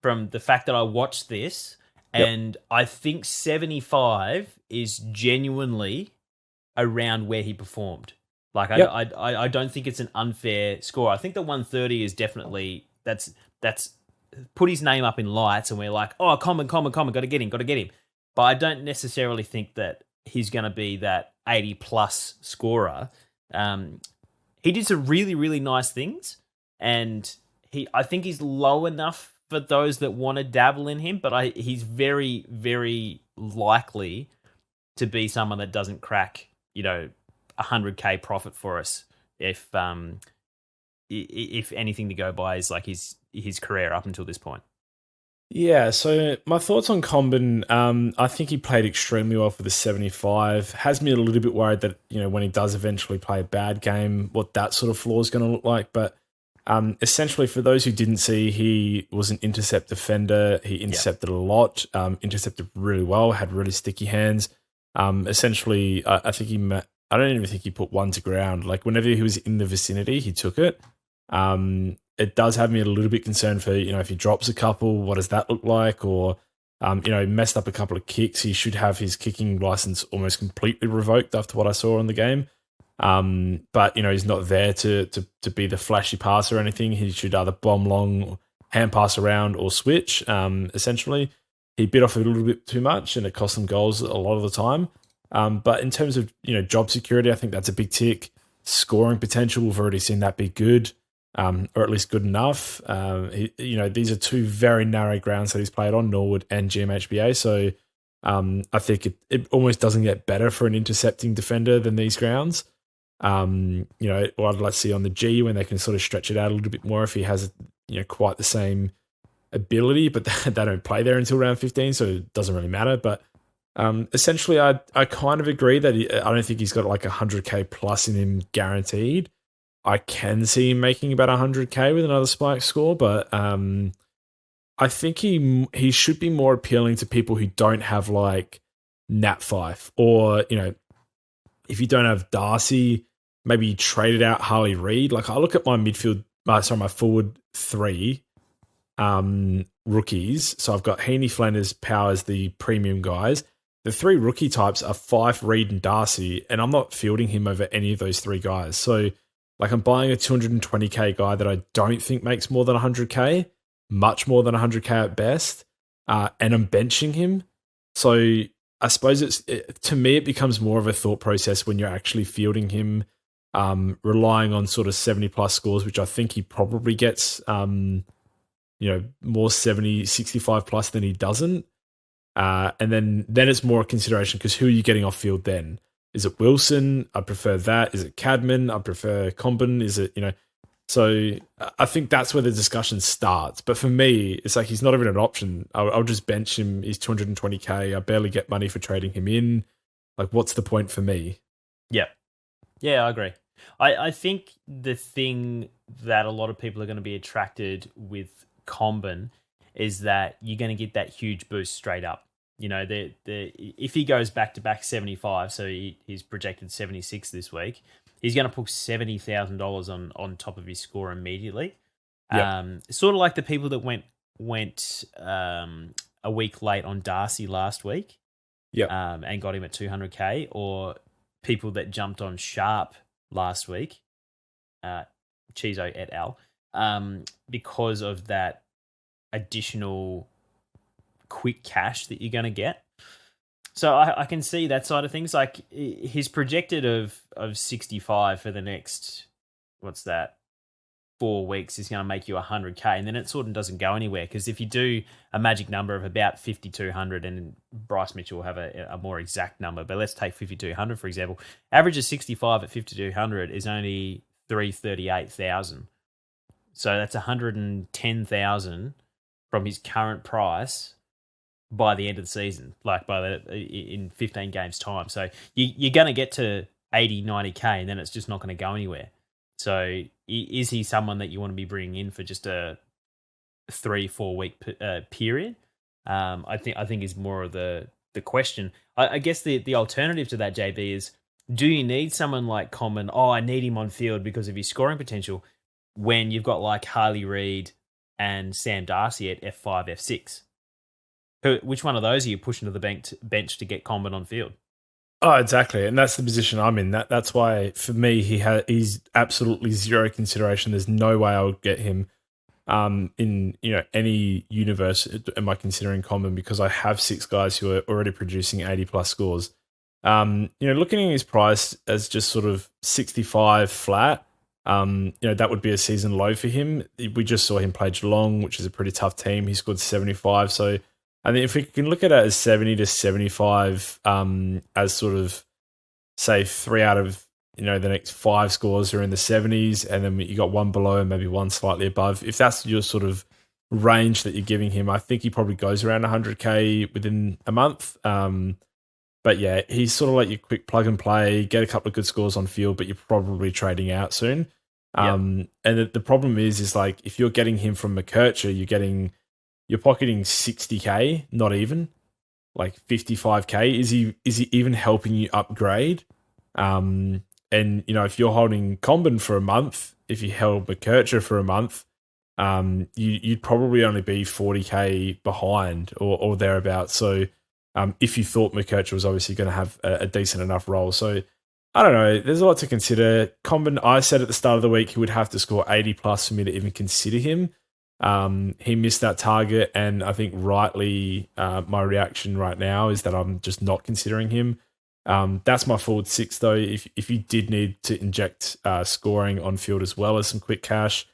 from the fact that I watched this, and I think 75 is genuinely around where he performed. Like I don't think it's an unfair score. I think the 130 is definitely that's put his name up in lights, and we're like, oh, common, got to get him. But I don't necessarily think that he's going to be that 80 plus scorer. He did some really, really nice things, and I think he's low enough for those that want to dabble in him, but he's very, very likely to be someone that doesn't crack, 100K profit for us if anything to go by is like his career up until this point. Yeah, so my thoughts on Combin, I think he played extremely well for the 75. Has me a little bit worried that, when he does eventually play a bad game, what that sort of floor is going to look like. But essentially, for those who didn't see, he was an intercept defender. He intercepted a lot, intercepted really well, had really sticky hands. Essentially, I think I don't even think he put one to ground. Like, whenever he was in the vicinity, he took it. It does have me a little bit concerned for, if he drops a couple, what does that look like? Or, messed up a couple of kicks. He should have his kicking license almost completely revoked after what I saw in the game. But, he's not there to be the flashy passer or anything. He should either bomb long, hand pass around, or switch, essentially. He bit off a little bit too much, and it cost him goals a lot of the time. But in terms of, job security, I think that's a big tick. Scoring potential, we've already seen that be good. Or at least good enough. These are two very narrow grounds that he's played on, Norwood and GMHBA. So I think it almost doesn't get better for an intercepting defender than these grounds. What I'd like to see on the G when they can sort of stretch it out a little bit more if he has, quite the same ability, but they don't play there until round 15, so it doesn't really matter. But essentially, I kind of agree that I don't think he's got like 100K plus in him guaranteed. I can see him making about 100K with another spike score, but I think he should be more appealing to people who don't have like Nat Fife, or if you don't have Darcy, maybe you traded out Harley Reid. Like, I look at my my forward three rookies. So I've got Heaney, Flanders, Powers, the premium guys. The three rookie types are Fife, Reid, and Darcy, and I'm not fielding him over any of those three guys. So, like, I'm buying a 220K guy that I don't think makes more than 100K, much more than 100K at best, and I'm benching him. So I suppose to me, it becomes more of a thought process when you're actually fielding him, relying on sort of 70 plus scores, which I think he probably gets, more 70, 65 plus than he doesn't. And then it's more a consideration, because who are you getting off field then? Is it Wilson? I prefer that. Is it Cadman? I prefer Combin. Is it, So I think that's where the discussion starts. But for me, it's like he's not even an option. I'll just bench him. He's 220K. I barely get money for trading him in. Like, what's the point for me? Yeah. Yeah, I agree. I think the thing that a lot of people are going to be attracted with Combin is that you're going to get that huge boost straight up. If he goes back to back 75, so he's projected 76 this week, he's going to put $70,000 on top of his score immediately. Yep. Sort of like the people that went a week late on Darcy last week, and got him at 200K, or people that jumped on Sharp last week, Cheezo et al, because of that additional quick cash that you're going to get. So I can see that side of things. Like, he's projected of 65 for the next, what's that, 4 weeks is going to make you 100K, and then it sort of doesn't go anywhere. Because if you do a magic number of about 5,200, and Bryce Mitchell will have a more exact number, but let's take 5,200 for example. Average of 65 at 5,200 is only 338,000. So that's 110,000 from his current price by the end of the season, like in 15 games time. So you're going to get to 80, 90K, and then it's just not going to go anywhere. So is he someone that you want to be bringing in for just a 3-4 week period? I think is more of the question. I guess the alternative to that, JB, is do you need someone like Common? Oh, I need him on field because of his scoring potential, when you've got like Harley Reid and Sam Darcy at F5, F6. Which one of those are you pushing to the bench to get Combin on field? Oh, exactly, and that's the position I'm in. That's why for me he's absolutely zero consideration. There's no way I would get him in any universe. Am I considering Combin, because I have 6 guys who are already producing 80 plus scores. Looking at his price as just sort of 65 flat. That would be a season low for him. We just saw him play Geelong, which is a pretty tough team. He scored 75, so. I think if we can look at it as 70 to 75 as sort of, say, 3 out of the next 5 scores are in the 70s, and then you got one below and maybe one slightly above. If that's your sort of range that you're giving him, I think he probably goes around 100K within a month. But yeah, he's sort of like your quick plug and play, get a couple of good scores on field, but you're probably trading out soon. Yep. And the problem is like if you're getting him from McKercher, you're pocketing 60K, not even like 55K. Is he even helping you upgrade? And if you're holding Combin for a month, if you held McKercher for a month, you'd probably only be 40K behind or thereabouts. So if you thought McKercher was obviously going to have a decent enough role. So I don't know. There's a lot to consider. Combin, I said at the start of the week he would have to score 80 plus for me to even consider him. He missed that target, and I think rightly my reaction right now is that I'm just not considering him. That's my forward 6 though. If you did need to inject scoring on field as well as some quick cash,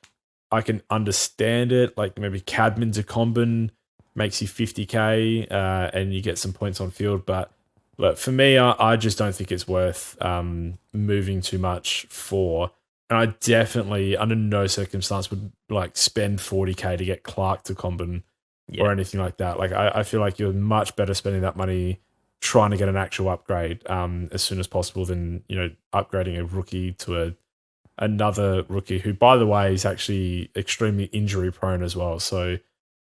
I can understand it. Like maybe Cadman to Combin makes you 50K and you get some points on field. But look, for me, I just don't think it's worth moving too much for. And I definitely, under no circumstance, would like spend 40K to get Clark to Combin or anything like that. Like I feel like you're much better spending that money trying to get an actual upgrade as soon as possible than upgrading a rookie to another rookie who, by the way, is actually extremely injury prone as well. So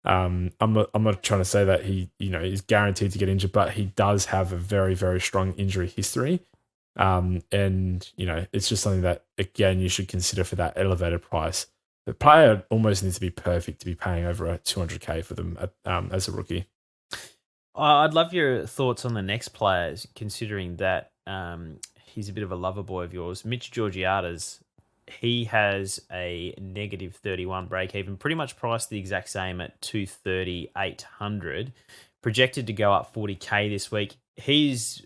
I'm not trying to say that he is guaranteed to get injured, but he does have a very, very strong injury history. And it's just something that, again, you should consider for that elevated price. The player almost needs to be perfect to be paying over a 200K for them as a rookie. I'd love your thoughts on the next players, considering that he's a bit of a lover boy of yours. Mitch Georgiades, he has a negative 31 break even, pretty much priced the exact same at 230,800, projected to go up 40K this week. He's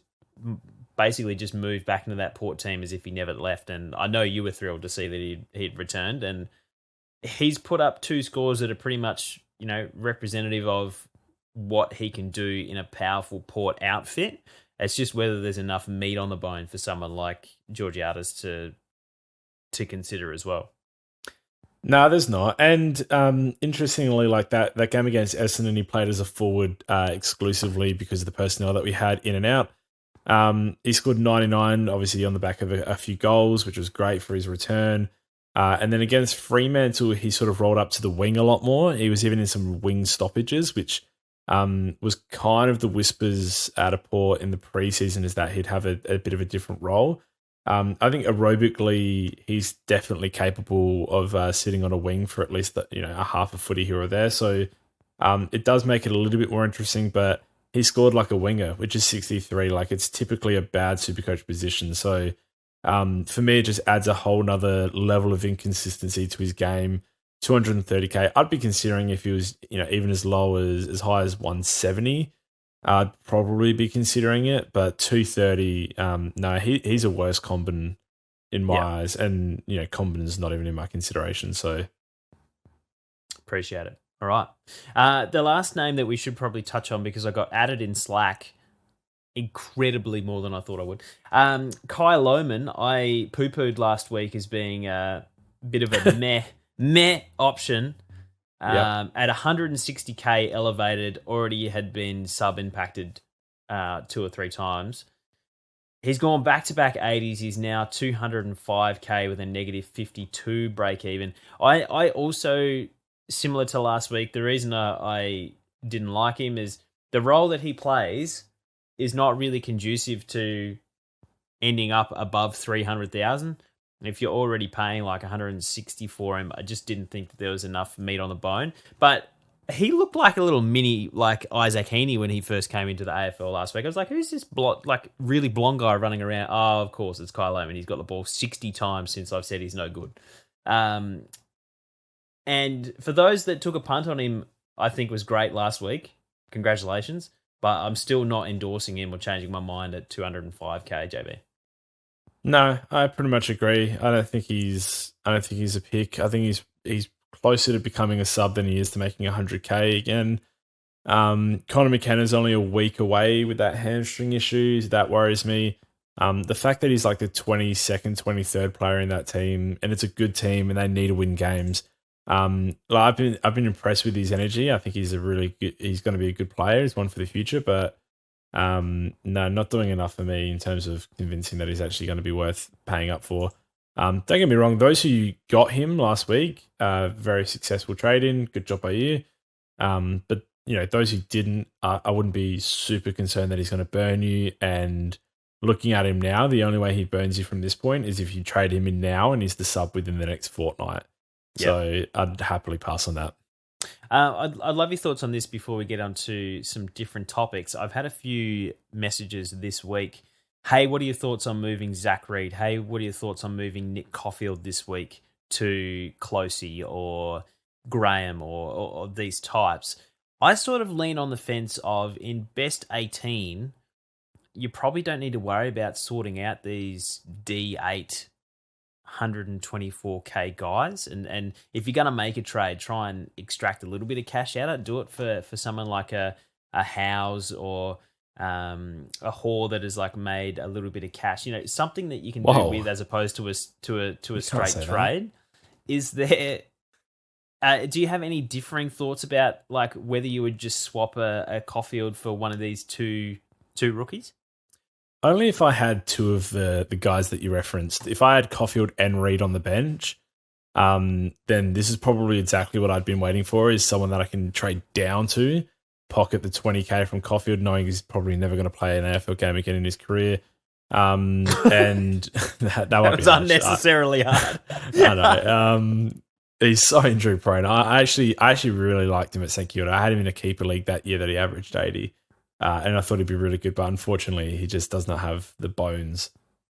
basically just moved back into that Port team as if he never left. And I know you were thrilled to see that he'd returned. And he's put up 2 scores that are pretty much, representative of what he can do in a powerful Port outfit. It's just whether there's enough meat on the bone for someone like Georgiades to consider as well. No, there's not. And interestingly, like that game against Essendon, he played as a forward exclusively because of the personnel that we had in and out. He scored 99, obviously on the back of a few goals, which was great for his return. And then against Fremantle, he sort of rolled up to the wing a lot more. He was even in some wing stoppages, which was kind of the whispers out of Port in the preseason, is that he'd have a bit of a different role. I think aerobically, he's definitely capable of sitting on a wing for at least a half a footy here or there. So it does make it a little bit more interesting, but he scored like a winger, which is 63. Like it's typically a bad Supercoach position. So for me, it just adds a whole nother level of inconsistency to his game. 230K. I'd be considering if he was, even as low as high as 170. I'd probably be considering it, but 230. No, he's a worse Combin in my eyes, and Combin's not even in my consideration. So appreciate it. All right. The last name that we should probably touch on, because I got added in Slack incredibly more than I thought I would. Kai Lohman, I poo-pooed last week as being a bit of a meh option. At 160k elevated, already had been sub-impacted 2 or 3 times. He's gone back-to-back 80s. He's now 205k with a negative 52 break-even. I also, similar to last week, the reason I didn't like him is the role that he plays is not really conducive to ending up above 300,000. And if you're already paying like 160 for him, I just didn't think that there was enough meat on the bone. But he looked like a little mini like Isaac Heaney when he first came into the AFL last week. I was like, who's this really blonde guy running around? Oh, of course, it's Kyle Lohman. He's got the ball 60 times since I've said he's no good. And for those that took a punt on him, I think was great last week. Congratulations. But I'm still not endorsing him or changing my mind at 205k, JB. No, I pretty much agree. I don't think he's a pick. I think he's closer to becoming a sub than he is to making 100k again. Connor McKenna's only a week away with that hamstring issue. That worries me. The fact that he's like the 22nd, 23rd player in that team, and it's a good team, and they need to win games. I've been impressed with his energy. I think he's going to be a good player. He's one for the future, but no, not doing enough for me in terms of convincing that he's actually going to be worth paying up for. Don't get me wrong, those who got him last week, very successful trade-in, good job by you. But those who didn't, I wouldn't be super concerned that he's going to burn you. And looking at him now, the only way he burns you from this point is if you trade him in now and he's the sub within the next fortnight. Yep. So I'd happily pass on that. I'd love your thoughts on this before we get on to some different topics. I've had a few messages this week. Hey, what are your thoughts on moving Zach Reed? Hey, what are your thoughts on moving Nick Caulfield this week to Closey or Graham or these types? I sort of lean on the fence of in best 18, you probably don't need to worry about sorting out these D8 124k guys, and if you're going to make a trade, try and extract a little bit of cash out of it. Do it for someone like a House or a Hoare that has like made a little bit of cash. Something that you can do with as opposed to a straight trade. Is there? Do you have any differing thoughts about like whether you would just swap a Caulfield for one of these two rookies? Only if I had two of the guys that you referenced. If I had Caulfield and Reed on the bench, then this is probably exactly what I'd been waiting for, is someone that I can trade down to, pocket the 20k from Caulfield, knowing he's probably never going to play an AFL game again in his career. And that won't be unnecessarily hard. I know. He's so injury prone. I actually really liked him at St Kilda. I had him in a keeper league that year that he averaged 80. And I thought he'd be really good, but unfortunately, he just does not have the bones.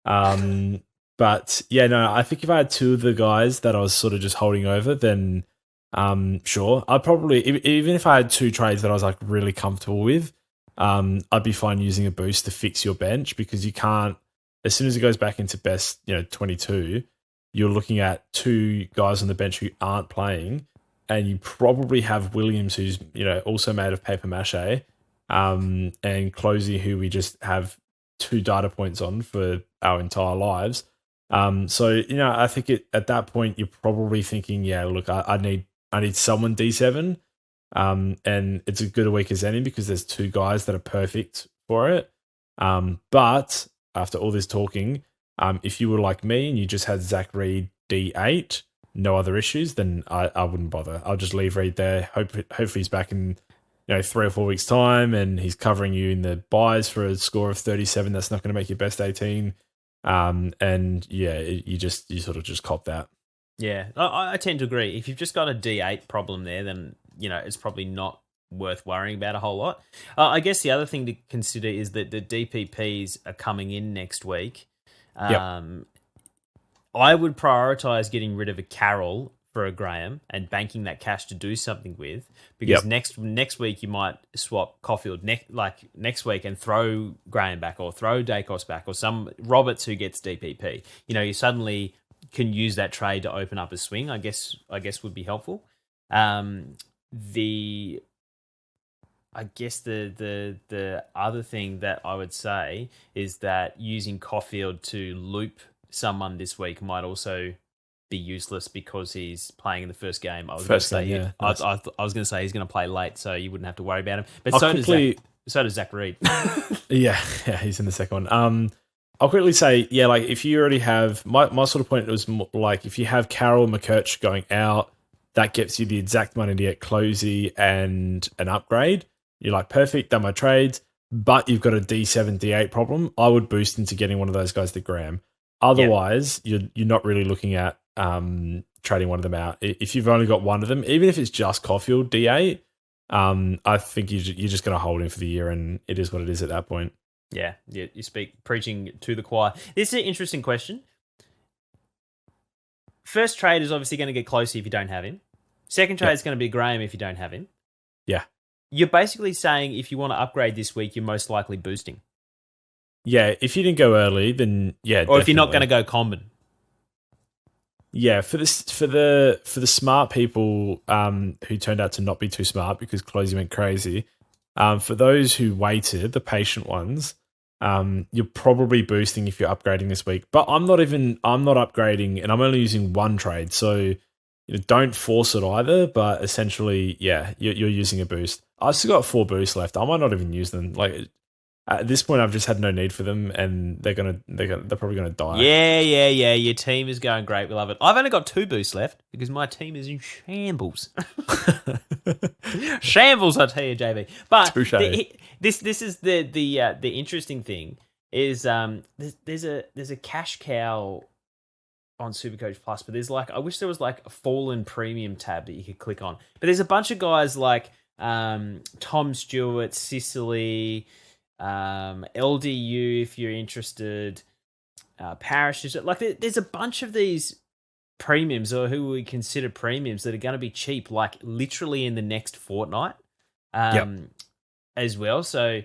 But yeah, no, I think if I had two of the guys that I was sort of just holding over, then sure. I'd probably, even if I had two trades that I was like really comfortable with, I'd be fine using a boost to fix your bench, because you can't, as soon as it goes back into best 22, you're looking at two guys on the bench who aren't playing, and you probably have Williams, who's also made of paper mache. And Closey, who we just have 2 data points on for our entire lives. So I think at that point you're probably thinking, yeah, look, I need someone D7, and it's as good a week as any because there's 2 guys that are perfect for it. But after all this talking, if you were like me and you just had Zach Reed D8, no other issues, then I wouldn't bother. I'll just leave Reed there. Hopefully he's back in 3 or 4 weeks' time, and he's covering you in the buys for a score of 37. That's not going to make your best 18. And yeah, you sort of just cop that. Yeah, I tend to agree. If you've just got a D8 problem there, then it's probably not worth worrying about a whole lot. I guess the other thing to consider is that the DPPs are coming in next week. Yep. I would prioritize getting rid of a Carroll for a Graham and banking that cash to do something with, because next week you might swap Caulfield next week and throw Graham back or throw Dacos back or some Roberts who gets DPP. You suddenly can use that trade to open up a swing. I guess would be helpful. The other thing that I would say is that using Caulfield to loop someone this week might also be useless because he's playing in the first game. I was going to say he's going to play late, so you wouldn't have to worry about him. But so does Zach Reed. yeah, he's in the second one. I'll quickly say, like if you already have my sort of point was more like if you have Carroll, McKercher going out, that gets you the exact money to get Closey and an upgrade. You're like, perfect, done my trades, but you've got a D7, D8 problem. I would boost into getting one of those guys to Graham. Otherwise, you're not really looking at trading one of them out. If you've only got one of them, even if it's just Caulfield D8, I think you're just going to hold him for the year, and it is what it is at that point. Yeah, you speak preaching to the choir. This is an interesting question. First trade is obviously going to get Closey if you don't have him. Second trade is going to be Graham if you don't have him. Yeah. You're basically saying if you want to upgrade this week, you're most likely boosting. Yeah, if you didn't go early, then yeah. Or if you're not going to go combin. Yeah, for the smart people who turned out to not be too smart because Closey went crazy. For those who waited, the patient ones, you're probably boosting if you're upgrading this week. But I'm not upgrading, and I'm only using one trade, so don't force it either. But essentially, yeah, you're using a boost. I've still got 4 boosts left. I might not even use them. Like at this point, I've just had no need for them, and they're probably gonna die. Yeah. Your team is going great. We love it. I've only got 2 boosts left because my team is in shambles. Shambles, I tell you, JB. But this is the interesting thing is there's a cash cow on SuperCoach Plus, but there's I wish there was a fallen premium tab that you could click on. But there's a bunch of guys like Tom Stewart, Sicily, LDU if you're interested, Parrish. There's a bunch of these premiums or who we consider premiums that are going to be cheap, literally in the next fortnight as well. So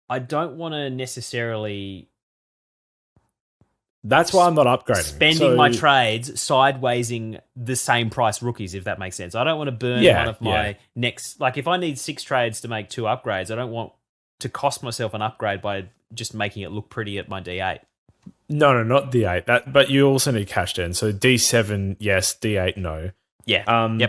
I don't want to necessarily... That's why I'm not upgrading. Spending my trades sidewaysing the same price rookies, if that makes sense. I don't want to burn one of my next... if I need 6 trades to make 2 upgrades, I don't want to cost myself an upgrade by just making it look pretty at my D8. No, not D8. But you also need cash in. So D7, yes. D8, no. Yeah.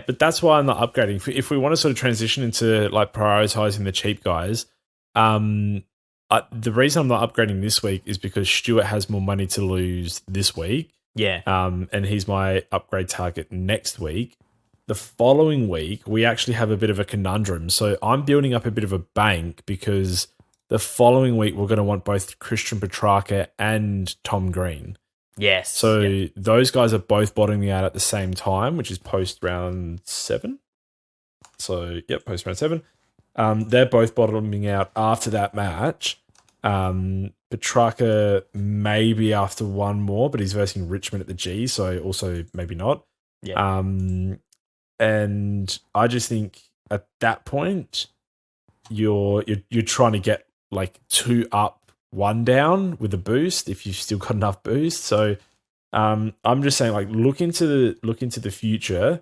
But that's why I'm not upgrading. If we want to sort of transition into prioritizing the cheap guys, the reason I'm not upgrading this week is because Stewart has more money to lose this week. Yeah. And he's my upgrade target next week. The following week, we actually have a bit of a conundrum. So I'm building up a bit of a bank because the following week we're going to want both Christian Petrarca and Tom Green. Yes. So those guys are both bottoming out at the same time, which is post round 7. So, post round 7. They're both bottoming out after that match. Petrarca maybe after one more, but he's versing Richmond at the G, so also maybe not. Yeah. And I just think at that point you're trying to get 2 up, 1 down with a boost if you've still got enough boost. So I'm just saying look into the future,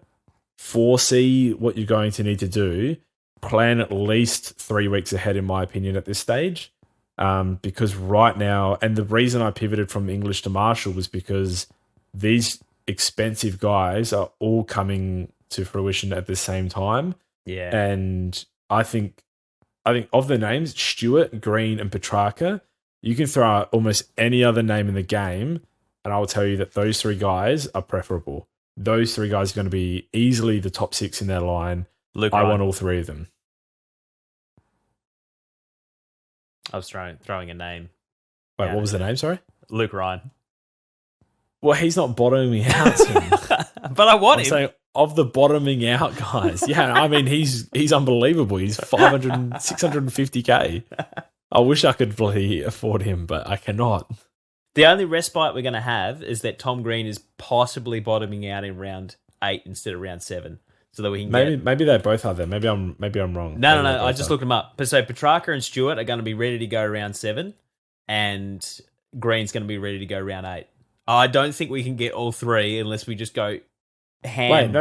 foresee what you're going to need to do. Plan at least 3 weeks ahead, in my opinion, at this stage. Because right now, and the reason I pivoted from English to Marshall was because these expensive guys are all coming to fruition at the same time. Yeah. And I think of the names, Stewart, Green, and Petrarca, you can throw out almost any other name in the game, and I will tell you that those 3 guys are preferable. Those 3 guys are going to be easily the top 6 in their line. I want all 3 of them. I was throwing a name. Wait, what was the name? Sorry? Luke Ryan. Well, he's not bottoming out. But I want I'm him. saying of the bottoming out guys. Yeah, I mean, he's unbelievable. He's 650K. I wish I could bloody afford him, but I cannot. The only respite we're going to have is that Tom Green is possibly bottoming out in round 8 instead of round 7, so that we can maybe they both are there. Maybe I'm wrong. No. I just looked them up. So Petrarca and Stewart are going to be ready to go round 7, and Green's going to be ready to go round 8. I don't think we can get all three unless we just go ham.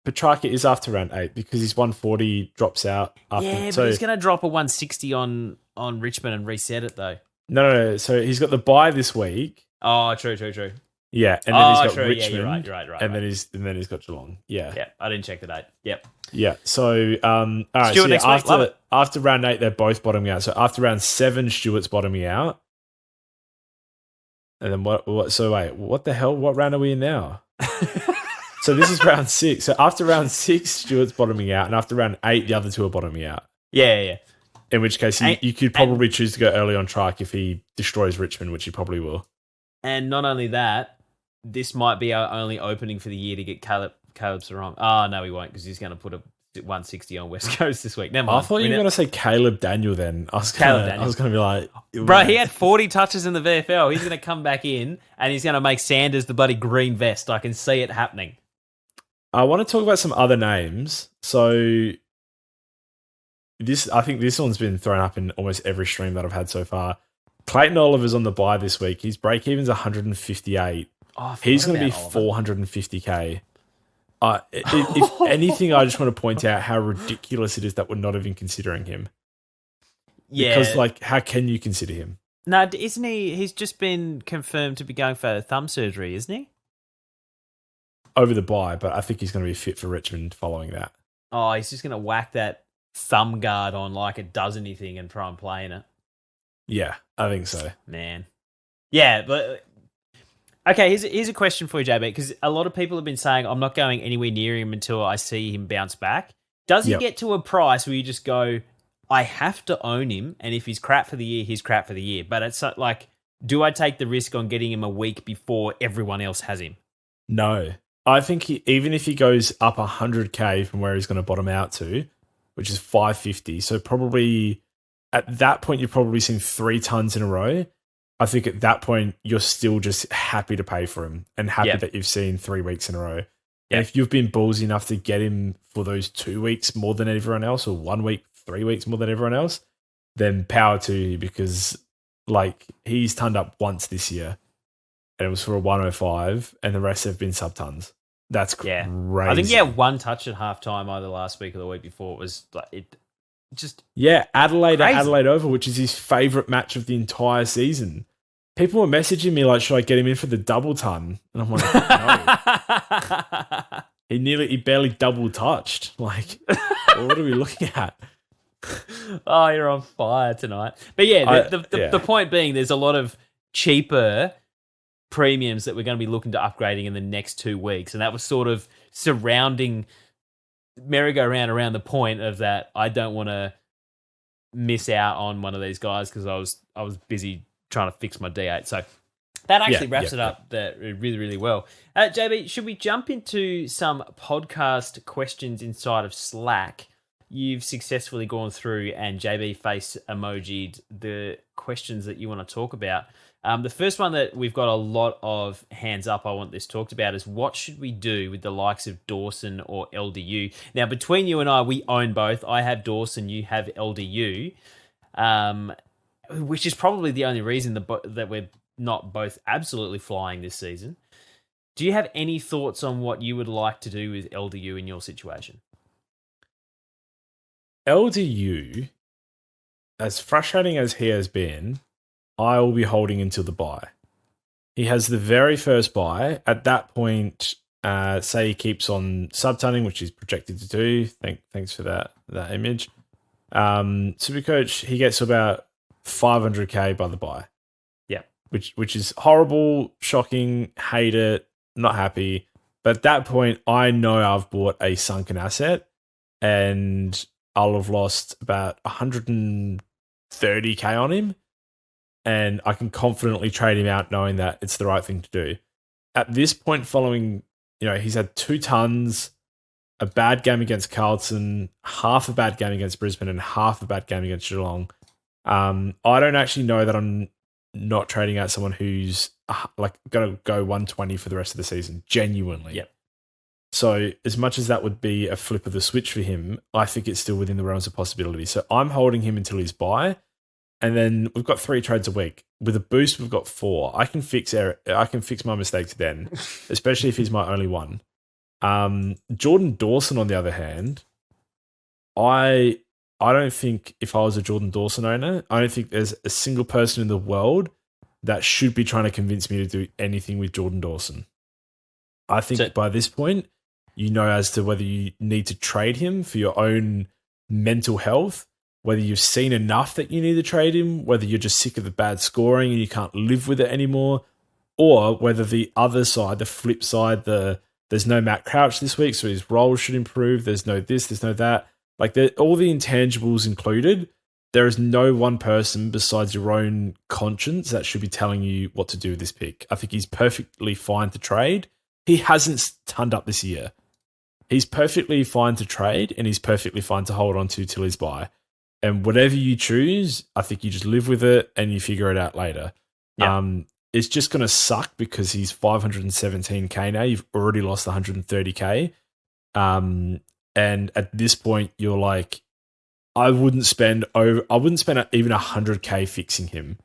Petrarca is after round 8 because his 140 drops out. After, yeah, but he's going to drop a 160 on Richmond and reset it though. No. So he's got the bye this week. Oh, true. Yeah, and then he's got true. Richmond. Yeah, you're right. And then he's got Geelong. Yeah. Yeah, I didn't check the date. Yep. Yeah. So all right. Stuart next week. Love it. After round 8, they're both bottoming out. So after round 7, Stuart's bottoming out. And then what? So wait, what the hell? What round are we in now? So this is round 6. So after round 6, Stuart's bottoming out, and after round 8, the other two are bottoming out. Yeah. In which case, you could probably choose to go early on track if he destroys Richmond, which he probably will. And not only that, this might be our only opening for the year to get Caleb Sarong. Oh, no, he won't, because he's going to put a 160 on West Coast this week. Never mind. I thought you were going to say Caleb Daniel then. I was going to be like... Bro, he had 40 touches in the VFL. He's going to come back in, and he's going to make Sanders the bloody green vest. I can see it happening. I want to talk about some other names. So... I think this one's been thrown up in almost every stream that I've had so far. Clayton Oliver's on the bye this week. His break even's 158. He's going to be 450k. If anything, I just want to point out how ridiculous it is that we're not even considering him. Yeah, because how can you consider him? No, isn't he? He's just been confirmed to be going for thumb surgery, isn't he? Over the bye, but I think he's going to be fit for Richmond following that. Oh, he's just going to whack that thumb guard on like it does anything and try and play in it. Yeah, I think so. Man. Yeah, but... Okay, here's a question for you, JB, because a lot of people have been saying, I'm not going anywhere near him until I see him bounce back. Does he get to a price where you just go, I have to own him, and if he's crap for the year, he's crap for the year? But it's like, do I take the risk on getting him a week before everyone else has him? No. I think even if he goes up 100k from where he's going to bottom out to, which is 550, so probably at that point you're probably seeing 3 tons in a row. I think at that point you're still just happy to pay for him and happy that you've seen 3 weeks in a row. And if you've been ballsy enough to get him for those 2 weeks more than everyone else, or 1 week, 3 weeks more than everyone else, then power to you, because he's turned up once this year and it was for a 105 and the rest have been sub tons. That's crazy. I think he had 1 touch at halftime either last week or the week before. It was like it just Adelaide at Adelaide Oval, which is his favourite match of the entire season. People were messaging me like, should I get him in for the double ton? And I'm like, no. He barely double touched. Like, what are we looking at? Oh, you're on fire tonight. But the point being, there's a lot of cheaper premiums that we're going to be looking to upgrading in the next 2 weeks. And that was sort of surrounding merry-go-round around the point of that I don't want to miss out on one of these guys because I was busy trying to fix my D8. So that actually wraps it up really, really well. JB, should we jump into some podcast questions inside of Slack? You've successfully gone through and JB face emoji'd the questions that you want to talk about. The first one that we've got a lot of hands up I want this talked about is what should we do with the likes of Dawson or LDU? Now, between you and I, we own both. I have Dawson, you have LDU, which is probably the only reason that we're not both absolutely flying this season. Do you have any thoughts on what you would like to do with LDU in your situation? LDU, as frustrating as he has been, I will be holding until the bye. He has the very first bye. At that point, say he keeps on subtunning, which he's projected to do. Thanks for that image. SuperCoach, he gets to about 500k by the bye. Yeah. Which is horrible, shocking, hate it, not happy. But at that point, I know I've bought a sunken asset and I'll have lost about 130k on him. And I can confidently trade him out knowing that it's the right thing to do. At this point, following, he's had 2 tons, a bad game against Carlton, half a bad game against Brisbane, and half a bad game against Geelong. I don't actually know that I'm not trading out someone who's like going to go 120 for the rest of the season, genuinely. Yep. So as much as that would be a flip of the switch for him, I think it's still within the realms of possibility. So I'm holding him until he's buy. And then we've got 3 trades a week. With a boost, we've got 4. I can fix my mistakes then, especially if he's my only one. Jordan Dawson, on the other hand, I don't think if I was a Jordan Dawson owner, I don't think there's a single person in the world that should be trying to convince me to do anything with Jordan Dawson. I think by this point, you know as to whether you need to trade him for your own mental health, whether you've seen enough that you need to trade him, whether you're just sick of the bad scoring and you can't live with it anymore, or whether the other side, the flip side, there's no Matt Crouch this week, so his role should improve. There's no this, there's no that. Like all the intangibles included, there is no one person besides your own conscience that should be telling you what to do with this pick. I think he's perfectly fine to trade. He hasn't turned up this year. He's perfectly fine to trade, and he's perfectly fine to hold on to till he's buy. And whatever you choose, I think you just live with it and you figure it out later. Yeah. It's just going to suck because he's 517k now. You've already lost 130k. And at this point, you're like, I wouldn't spend even 100k fixing him,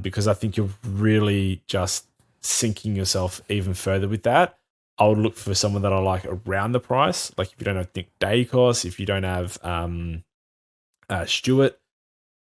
because I think you're really just sinking yourself even further with that. I would look for someone that I like around the price. Like if you don't have Nick Dacos, if you don't have Stewart,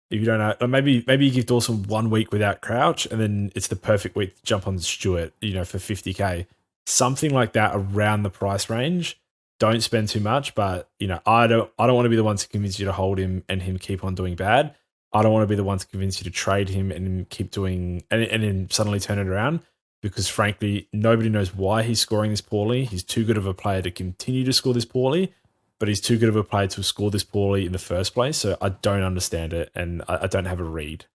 if you don't have, maybe you give Dawson 1 week without Crouch, and then it's the perfect week to jump on Stewart, for 50k, something like that around the price range. Don't spend too much, but I don't want to be the one to convince you to hold him and him keep on doing bad. I don't want to be the one to convince you to trade him and keep doing and then suddenly turn it around, because frankly, nobody knows why he's scoring this poorly. He's too good of a player to continue to score this poorly, but he's too good of a player to score this poorly in the first place. So I don't understand it, and I don't have a read.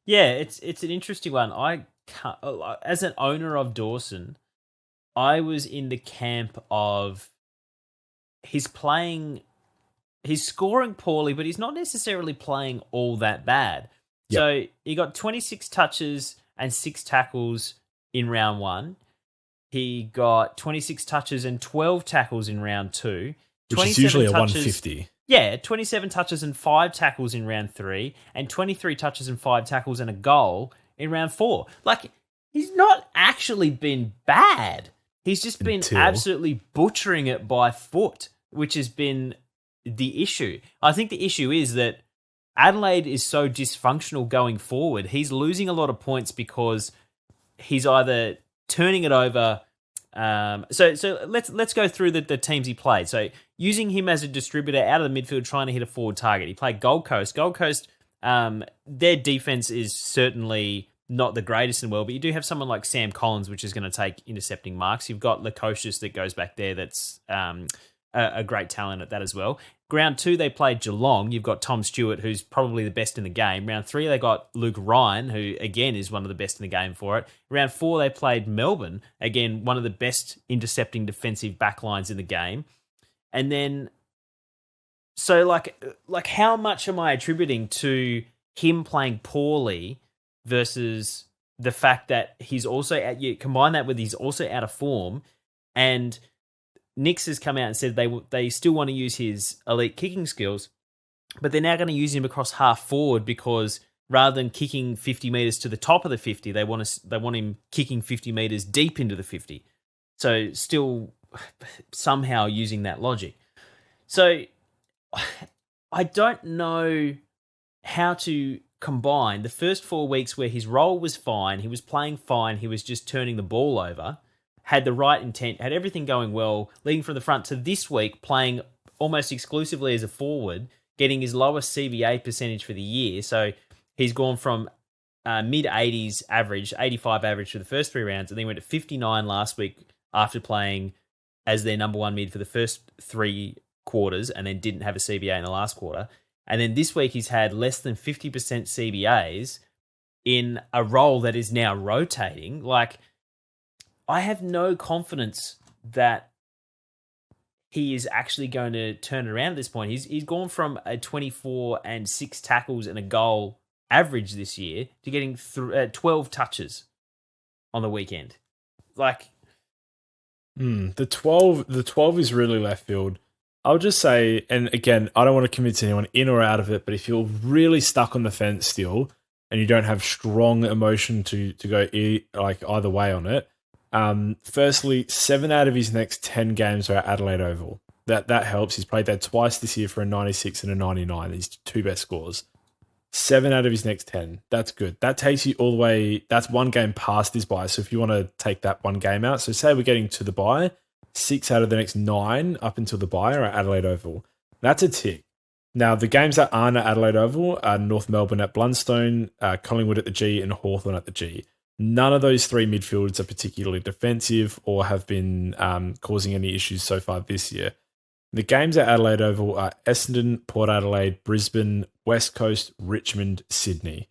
Yeah, it's an interesting one. I can't, as an owner of Dawson, I was in the camp of he's scoring poorly, but he's not necessarily playing all that bad. Yep. So he got 26 touches and 6 tackles in round 1. He got 26 touches and 12 tackles in round 2. Which is usually a 150. Yeah, 27 touches and 5 tackles in round 3, and 23 touches and 5 tackles and a goal in round 4. Like, he's not actually been bad. He's just been absolutely butchering it by foot, which has been the issue. I think the issue is that Adelaide is so dysfunctional going forward. He's losing a lot of points because he's either turning it over. So let's go through the teams he played. So using him as a distributor out of the midfield, trying to hit a forward target. He played Gold Coast. Gold Coast, their defense is certainly not the greatest in the world, but you do have someone like Sam Collins, which is going to take intercepting marks. You've got Lukosius that goes back there. That's a great talent at that as well. Round 2, they played Geelong. You've got Tom Stewart, who's probably the best in the game. Round 3, they got Luke Ryan, who, again, is one of the best in the game for it. Round 4, they played Melbourne. Again, one of the best intercepting defensive backlines in the game. And then, so like how much am I attributing to him playing poorly versus the fact that he's also, you combine that with he's also out of form, and Nix has come out and said they still want to use his elite kicking skills, but they're now going to use him across half forward because rather than kicking 50 meters to the top of the 50, they want him kicking 50 meters deep into the 50. So still somehow using that logic. So I don't know how to combine the first 4 weeks where his role was fine, he was playing fine, he was just turning the ball over, had the right intent, had everything going well, leading from the front, to this week playing almost exclusively as a forward, getting his lowest CBA percentage for the year. So he's gone from mid-80s average, 85 average for the first 3 rounds, and then went to 59 last week after playing as their number 1 mid for the first 3 quarters, and then didn't have a CBA in the last quarter. And then this week he's had less than 50% CBAs in a role that is now rotating. Like, I have no confidence that he is actually going to turn it around at this point. He's gone from a 24 and 6 tackles and a goal average this year to getting 12 touches on the weekend. Like, the 12 is really left field. I'll just say, and again, I don't want to convince anyone in or out of it, but if you're really stuck on the fence still and you don't have strong emotion to go like either way on it, firstly, 7 out of his next 10 games are at Adelaide Oval. That helps. He's played there twice this year for a 96 and a 99. His 2 best scores. 7 out of his next 10. That's good. That takes you all the way. That's 1 game past his bye. So if you want to take that 1 game out, so say we're getting to the bye, 6 out of the next 9 up until the bye are at Adelaide Oval. That's a tick. Now, the games that aren't at Adelaide Oval are North Melbourne at Blundstone, Collingwood at the G, and Hawthorn at the G. None of those 3 midfielders are particularly defensive or have been causing any issues so far this year. The games at Adelaide Oval are Essendon, Port Adelaide, Brisbane, West Coast, Richmond, Sydney.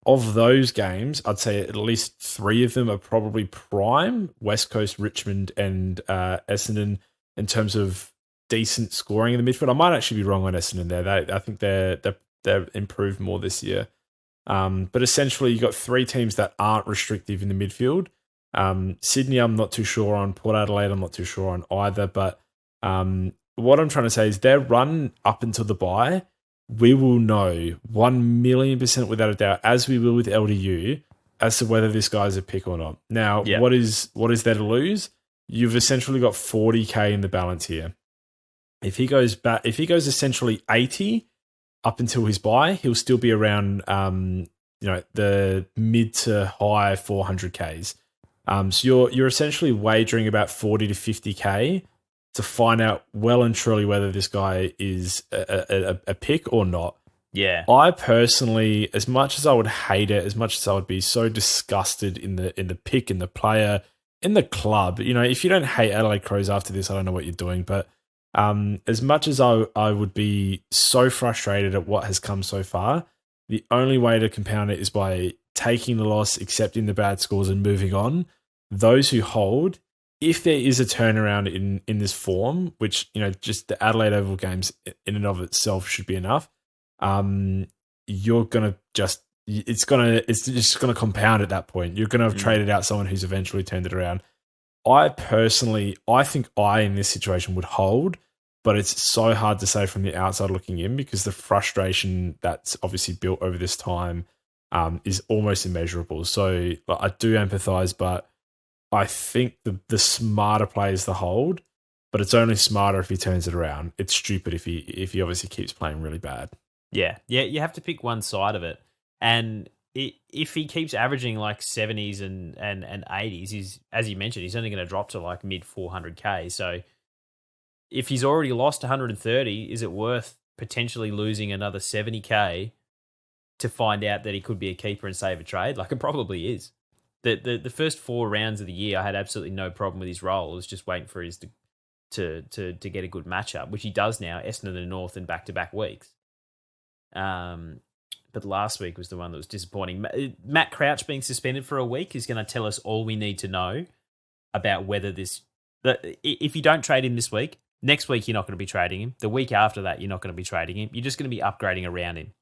Of those games, I'd say at least 3 of them are probably prime, West Coast, Richmond, and Essendon, in terms of decent scoring in the midfield. I might actually be wrong on Essendon there. I think they're improved more this year. But essentially, you've got 3 teams that aren't restrictive in the midfield. Sydney, I'm not too sure on. Port Adelaide, I'm not too sure on either. But what I'm trying to say is their run up until the bye, we will know 1,000,000% without a doubt, as we will with LDU, as to whether this guy's a pick or not. Now, what is there to lose? You've essentially got 40K in the balance here. If he goes essentially 80 up until his bye, he'll still be around the mid to high 400Ks. So you're essentially wagering about 40 to 50K to find out well and truly whether this guy is a pick or not. Yeah. I personally, as much as I would hate it, as much as I would be so disgusted in the pick, in the player, in the club, if you don't hate Adelaide Crows after this, I don't know what you're doing. But as much as I would be so frustrated at what has come so far, the only way to compound it is by taking the loss, accepting the bad scores, and moving on. Those who hold, if there is a turnaround in this form, which just the Adelaide Oval games in and of itself should be enough, you're gonna it's just gonna compound at that point. You're gonna have traded out someone who's eventually turned it around. I think in this situation would hold, but it's so hard to say from the outside looking in because the frustration that's obviously built over this time is almost immeasurable. So I do empathise, but I think the smarter play is the hold, but it's only smarter if he turns it around. It's stupid if he obviously keeps playing really bad. Yeah. You have to pick one side of it, and if he keeps averaging like 70s and 80s, he's, as you mentioned, he's only going to drop to like mid 400K. So if he's already lost 130, is it worth potentially losing another 70K to find out that he could be a keeper and save a trade? Like, it probably is. The first 4 rounds of the year, I had absolutely no problem with his role. I was just waiting for his to get a good matchup, which he does now. Essendon and North in back-to-back weeks. But last week was the one that was disappointing. Matt Crouch being suspended for a week is going to tell us all we need to know about whether if you don't trade him this week, next week you're not going to be trading him. The week after that, you're not going to be trading him. You're just going to be upgrading around him,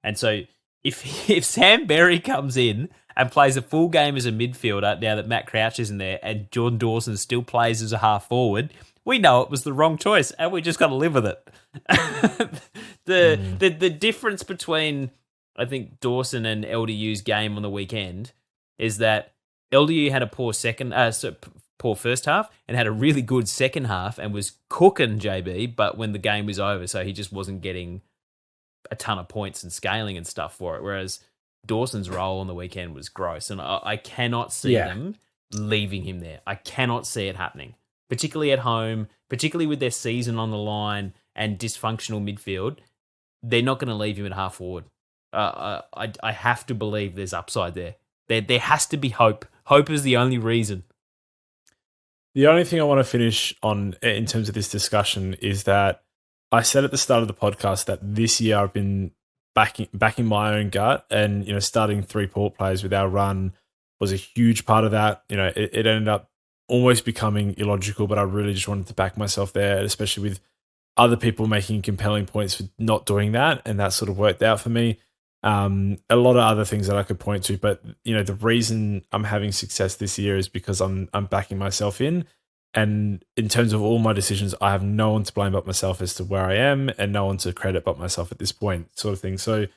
And so if Sam Berry comes in and plays a full game as a midfielder now that Matt Crouch isn't there and Jordan Dawson still plays as a half forward, we know it was the wrong choice and we just got to live with it. The difference between, I think, Dawson and LDU's game on the weekend is that LDU had a poor first half and had a really good second half and was cooking JB, but when the game was over, so he just wasn't getting a ton of points and scaling and stuff for it. Whereas Dawson's role on the weekend was gross, and I cannot see them leaving him there. I cannot see it happening, particularly at home, particularly with their season on the line and dysfunctional midfield. They're not going to leave him at half forward. I have to believe there's upside there. There has to be hope. Hope is the only reason. The only thing I want to finish on in terms of this discussion is that I said at the start of the podcast that this year I've been backing my own gut, and starting 3 Port players with our run was a huge part of that. It ended up almost becoming illogical, but I really just wanted to back myself there, especially with other people making compelling points for not doing that, and that sort of worked out for me. A lot of other things that I could point to, but the reason I'm having success this year is because I'm backing myself in, and in terms of all my decisions, I have no one to blame but myself as to where I am, and no one to credit but myself at this point, sort of thing. So,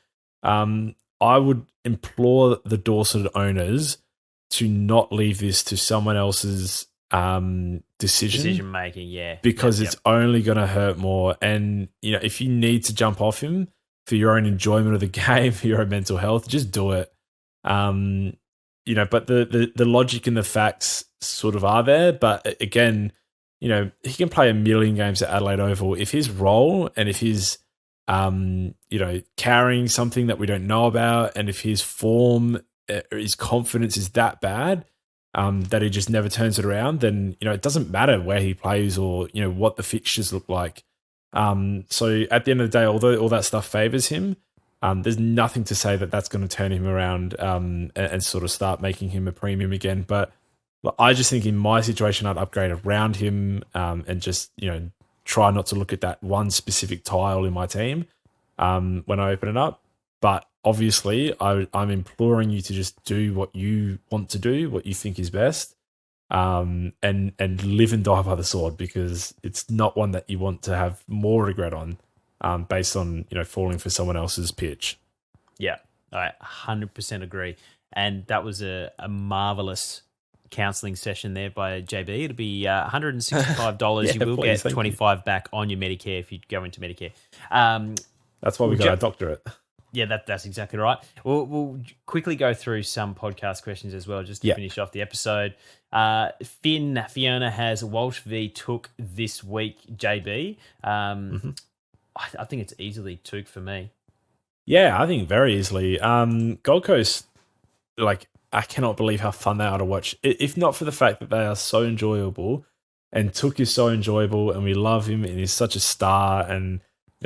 I would implore the Dorset owners to not leave this to someone else's decision making, yeah, because it's only going to hurt more. And if you need to jump off him for your own enjoyment of the game, for your own mental health, just do it. But the logic and the facts sort of are there. But again, he can play a million games at Adelaide Oval. If his role and if his carrying something that we don't know about, and if his form, his confidence is that bad, that he just never turns it around, then it doesn't matter where he plays or what the fixtures look like. So at the end of the day, although all that stuff favors him, there's nothing to say that that's going to turn him around and sort of start making him a premium again. But I just think in my situation, I'd upgrade around him and just try not to look at that one specific tile in my team when I open it up. But obviously, I'm imploring you to just do what you want to do, what you think is best, and live and die by the sword, because it's not one that you want to have more regret on, based on falling for someone else's pitch. Yeah, I 100% agree. And that was a marvelous counselling session there by JB. It'll be $165. Yeah, you will please, get 25 back on your Medicare if you go into Medicare. That's why we got our doctorate. Yeah, that's exactly right. We'll quickly go through some podcast questions as well, just to finish off the episode. Fiona has Walsh v Took this week, JB. I think it's easily Took for me. Yeah, I think very easily. Gold Coast, I cannot believe how fun they are to watch. If not for the fact that they are so enjoyable, and Took is so enjoyable, and we love him, and he's such a star, and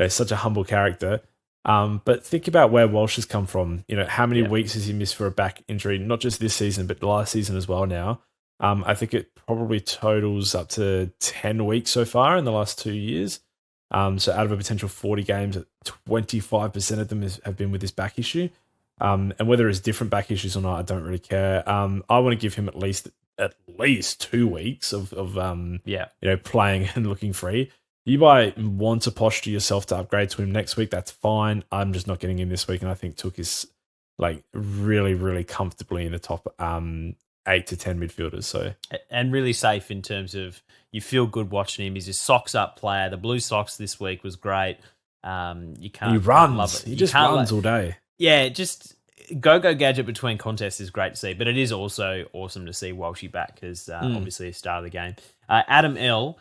such a humble character. But think about where Walsh has come from. How many weeks has he missed for a back injury? Not just this season, but last season as well now. I think it probably totals up to 10 weeks so far in the last 2 years. So out of a potential 40 games, 25% of them have been with this back issue. And whether it's different back issues or not, I don't really care. I want to give him at least 2 weeks of playing and looking free. You might want to posture yourself to upgrade to him next week. That's fine. I'm just not getting him this week, and I think Took is really, really comfortably in the top 8 to 10 midfielders. So, and really safe in terms of you feel good watching him. He's a socks up player. The blue socks this week was great. You can't. He runs. Love it. He just runs all day. Yeah, just go gadget between contests is great to see, but it is also awesome to see Walshy back because obviously a star of the game. Adam L.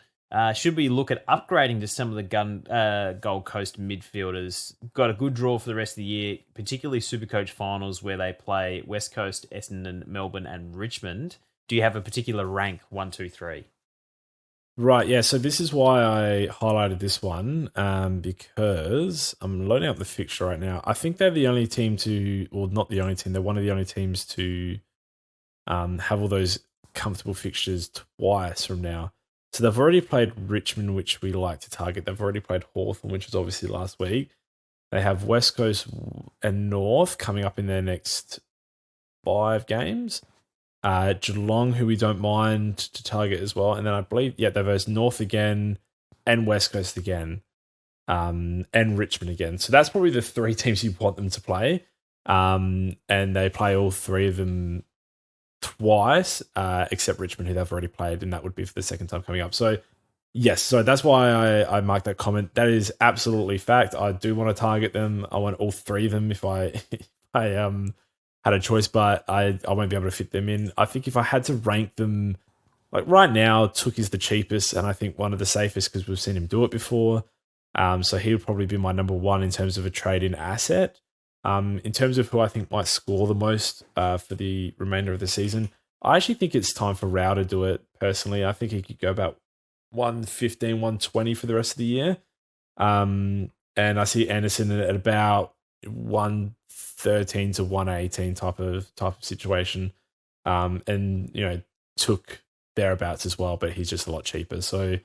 Should we look at upgrading to some of the Gold Coast midfielders? Got a good draw for the rest of the year, particularly SuperCoach finals where they play West Coast, Essendon, Melbourne, and Richmond. Do you have a particular rank 1, 2, 3? Right, yeah. So this is why I highlighted this one because I'm loading up the fixture right now. I think they're the only team not the only team. They're one of the only teams to have all those comfortable fixtures twice from now. So they've already played Richmond, which we like to target. They've already played Hawthorn, which was obviously last week. They have West Coast and North coming up in their next 5 games. Geelong, who we don't mind to target as well. And then I believe, they verse North again and West Coast again and Richmond again. So that's probably the 3 teams you want them to play. And they play all 3 of them twice, except Richmond, who they've already played, and that would be for the second time coming up. So, yes, so that's why I marked that comment. That is absolutely fact. I do want to target them. I want all 3 of them if I had a choice, but I won't be able to fit them in. I think if I had to rank them, right now, Took is the cheapest, and I think one of the safest because we've seen him do it before. So he would probably be my number 1 in terms of a trade-in asset. In terms of who I think might score the most for the remainder of the season, I actually think it's time for Rao to do it, personally. I think he could go about 115, 120 for the rest of the year. And I see Anderson at about 113 to 118 type of situation. And, Took thereabouts as well, but he's just a lot cheaper. So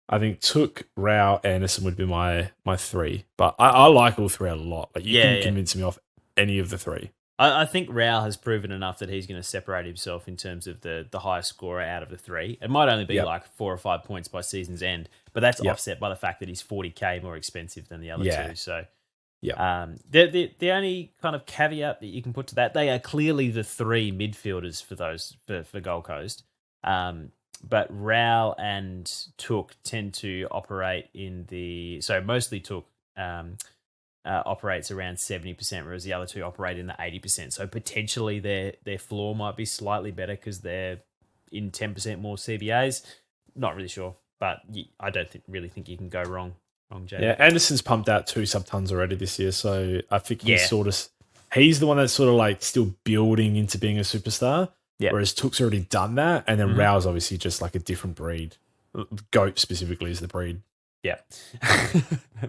I think Took, Rao, Anderson would be my 3. But I like all 3 a lot. You can convince me off any of the three. I think Rao has proven enough that he's going to separate himself in terms of the highest scorer out of the three. It might only be like 4 or 5 points by season's end, but that's offset by the fact that he's 40K more expensive than the other two. So, the only kind of caveat that you can put to that, they are clearly the three midfielders for Gold Coast. But Rao and Took tend to operate mostly Took operates around 70%, whereas the other two operate in the 80%. So potentially their floor might be slightly better because they're in 10% more CBAs. Not really sure, but I don't really think you can go wrong, Jay. Yeah, Anderson's pumped out 2 sub-tons already this year, so I think he's the one that's sort of like still building into being a superstar. Whereas Took's already done that, and then Rao's obviously just like a different breed. Goat specifically is the breed. Yeah.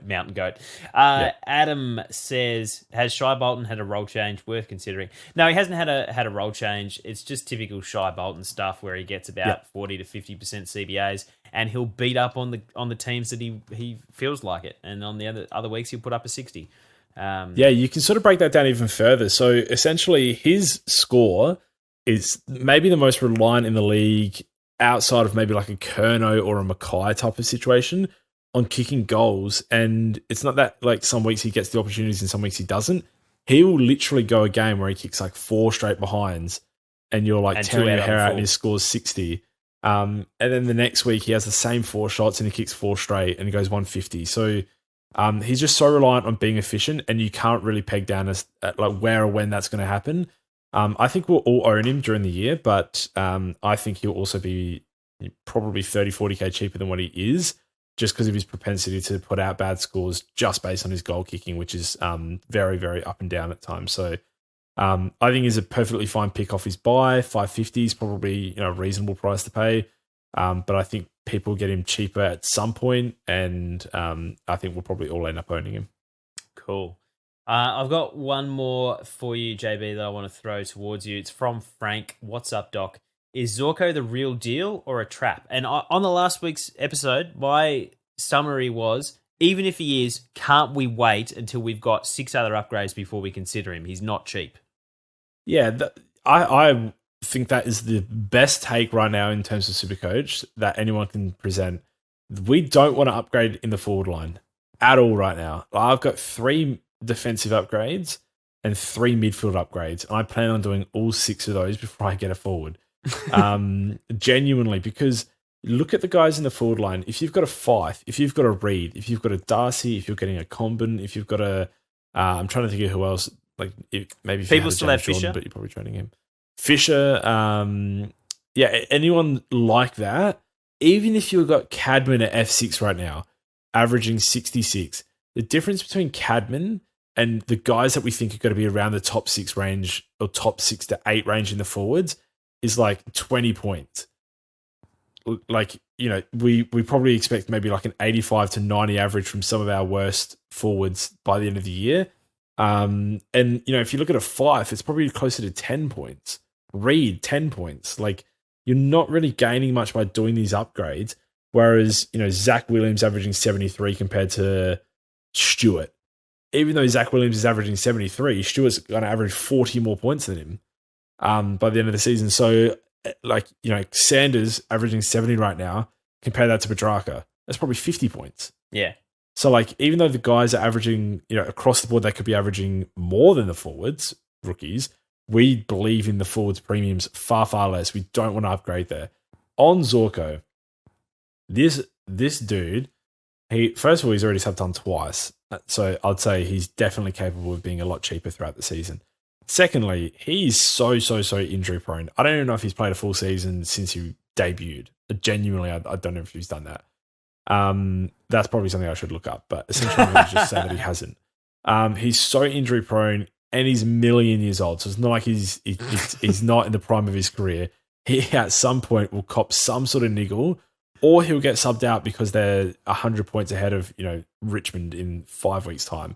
Mountain goat. Adam says, has Shai Bolton had a role change worth considering? No, he hasn't had a role change. It's just typical Shai Bolton stuff where he gets about 40 to 50% CBAs, and he'll beat up on the teams that he feels like it. And on the other weeks, he'll put up a 60. You can sort of break that down even further. So essentially his score is maybe the most reliant in the league outside of maybe like a Kerno or a Mackay type of situation on kicking goals. And it's not that like some weeks he gets the opportunities and some weeks he doesn't. He will literally go a game where he kicks like 4 straight behinds and you're like tearing your hair out and he scores 60. And then the next week he has the same 4 shots and he kicks 4 straight and he goes 150. So he's just so reliant on being efficient and you can't really peg down as like where or when that's going to happen. I think we'll all own him during the year, but I think he'll also be probably 30, 40K cheaper than what he is just because of his propensity to put out bad scores just based on his goal kicking, which is very, very up and down at times. So I think he's a perfectly fine pick off his buy. 550 is probably a reasonable price to pay, but I think people get him cheaper at some point, and I think we'll probably all end up owning him. Cool. I've got one more for you, JB, that I want to throw towards you. It's from Frank. What's up, Doc? Is Zorko the real deal or a trap? And on the last week's episode, my summary was, even if he is, can't we wait until we've got 6 other upgrades before we consider him? He's not cheap. Yeah, I think that is the best take right now in terms of SuperCoach that anyone can present. We don't want to upgrade in the forward line at all right now. I've got 3 defensive upgrades and 3 midfield upgrades. And I plan on doing all 6 of those before I get a forward. Genuinely, because look at the guys in the forward line. If you've got a Fife, if you've got a Reed, if you've got a Darcy, if you're getting a Comben, if you've got a, I'm trying to think of who else. Like maybe people still have Fisher, but you're probably trading him. Fisher, anyone like that. Even if you've got Cadman at F6 right now, averaging 66, the difference between Cadman and the guys that we think are going to be around the top 6 range or top 6 to 8 range in the forwards is like 20 points. Like, we probably expect maybe like an 85 to 90 average from some of our worst forwards by the end of the year. And, if you look at a Fife, it's probably closer to 10 points. Reed, 10 points. Like, you're not really gaining much by doing these upgrades. Whereas, Zach Williams averaging 73 compared to Stewart. Even though Zach Williams is averaging 73, Stewart's going to average 40 more points than him by the end of the season. So, Sanders averaging 70 right now, compare that to Petrarca. That's probably 50 points. Yeah. So, even though the guys are averaging, across the board, they could be averaging more than the forwards, rookies, we believe in the forwards premiums far, far less. We don't want to upgrade there. On Zorko, this dude, first of all, he's already sub-done twice. So I'd say he's definitely capable of being a lot cheaper throughout the season. Secondly, he's so injury prone. I don't even know if he's played a full season since he debuted. Genuinely, I don't know if he's done that. That's probably something I should look up, but essentially I would just say that he hasn't. He's so injury prone and he's a million years old. So it's not like he's not in the prime of his career. He at some point will cop some sort of niggle, or he'll get subbed out because they're 100 points ahead of, Richmond in 5 weeks' time.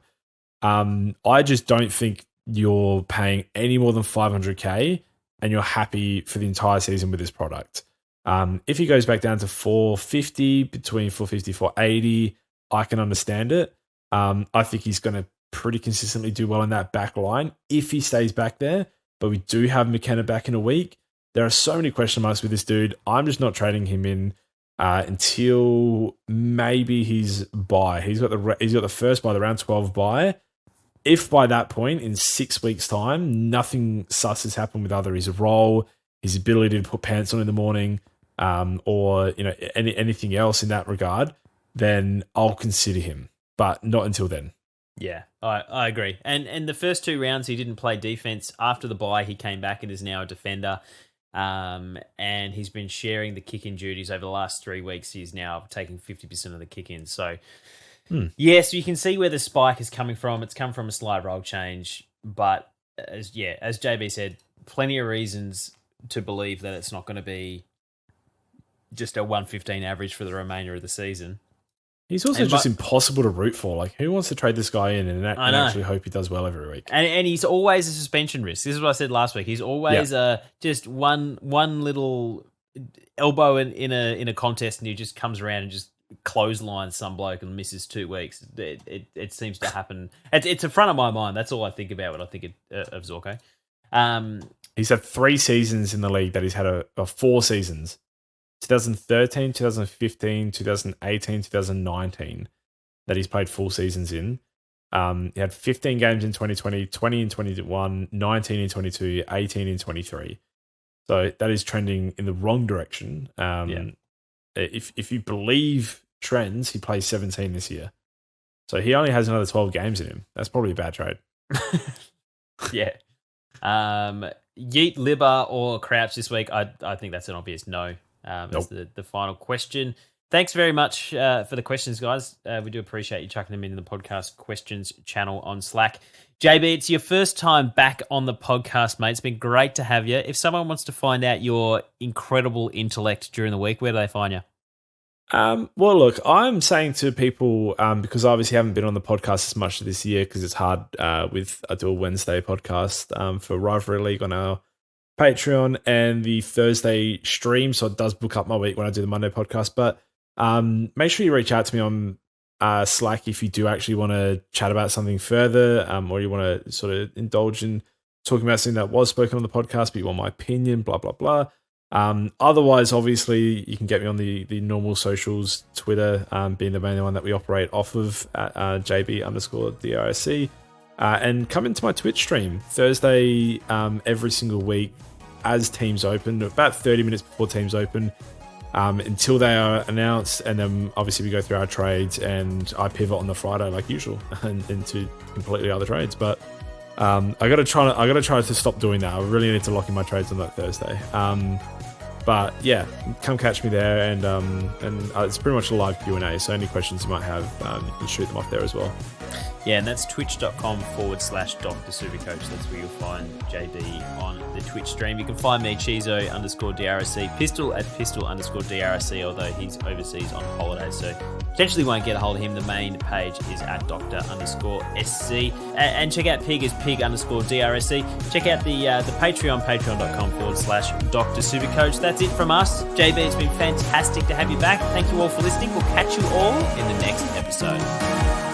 I just don't think you're paying any more than 500K and you're happy for the entire season with this product. If he goes back down to 450, between 450 480, I can understand it. I think he's going to pretty consistently do well in that back line if he stays back there. But we do have McKenna back in a week. There are so many question marks with this dude. I'm just not trading him in until maybe his bye. He's got the first bye, the round 12 bye. If by that point, in 6 weeks' time, nothing sus has happened with either his role, his ability to put pants on in the morning, or anything else in that regard, then I'll consider him. But not until then. Yeah, I agree. And the first 2 rounds, he didn't play defense. After the bye, he came back and is now a defender. And he's been sharing the kick-in duties over the last 3 weeks. He's now taking 50% of the kick-ins. So, yes, you can see where the spike is coming from. It's come from a slight role change. But, as JB said, plenty of reasons to believe that it's not going to be just a 115 average for the remainder of the season. He's also impossible to root for. Like, who wants to trade this guy in and actually hope he does well every week? And he's always a suspension risk. This is what I said last week. He's always just one little elbow in a contest, and he just comes around and just clotheslines some bloke and misses 2 weeks. It seems to happen. It's in front of my mind. That's all I think about when I think of Zorko. He's had 3 seasons in the league that he's had 4 seasons. 2013, 2015, 2018, 2019 that he's played full seasons in. He had 15 games in 2020, 20 in 21, 19 in 22, 18 in 23. So that is trending in the wrong direction. If you believe trends, he plays 17 this year. So he only has another 12 games in him. That's probably a bad trade. Yeah. Yeet, Libba, or Crouch this week? I think that's an obvious no. As the final question. Thanks very much for the questions, guys. We do appreciate you chucking them into the podcast questions channel on Slack. JB, it's your first time back on the podcast, mate. It's been great to have you. If someone wants to find out your incredible intellect during the week, where do they find you? Well, look, I'm saying to people, because I obviously haven't been on the podcast as much this year because it's hard I do a Wednesday podcast for Rivalry League on our Patreon and the Thursday stream, so it does book up my week when I do the Monday podcast. But make sure you reach out to me on Slack if you do actually want to chat about something further, or you want to sort of indulge in talking about something that was spoken on the podcast, but you want my opinion, blah, blah, blah. Otherwise, obviously, you can get me on the normal socials, Twitter being the main one that we operate off of at JB_DRSC. And come into my Twitch stream Thursday every single week as teams open, about 30 minutes before teams open, until they are announced. And then obviously we go through our trades and I pivot on the Friday like usual and into completely other trades. But I got to try to stop doing that. I really need to lock in my trades on that Thursday. But yeah, come catch me there, and it's pretty much a live Q&A. So any questions you might have, you can shoot them off there as well. Yeah, and that's twitch.com/Dr. SuperCoach. That's where you'll find JB on the Twitch stream. You can find me, Cheezo_DRSC, Pistol at Pistol_DRSC, although he's overseas on holiday, so potentially won't get a hold of him. The main page is at Dr_SC. And check out Pig as Pig_DRSC. Check out the Patreon, patreon.com/Dr. SuperCoach. That's it from us. JB, it's been fantastic to have you back. Thank you all for listening. We'll catch you all in the next episode.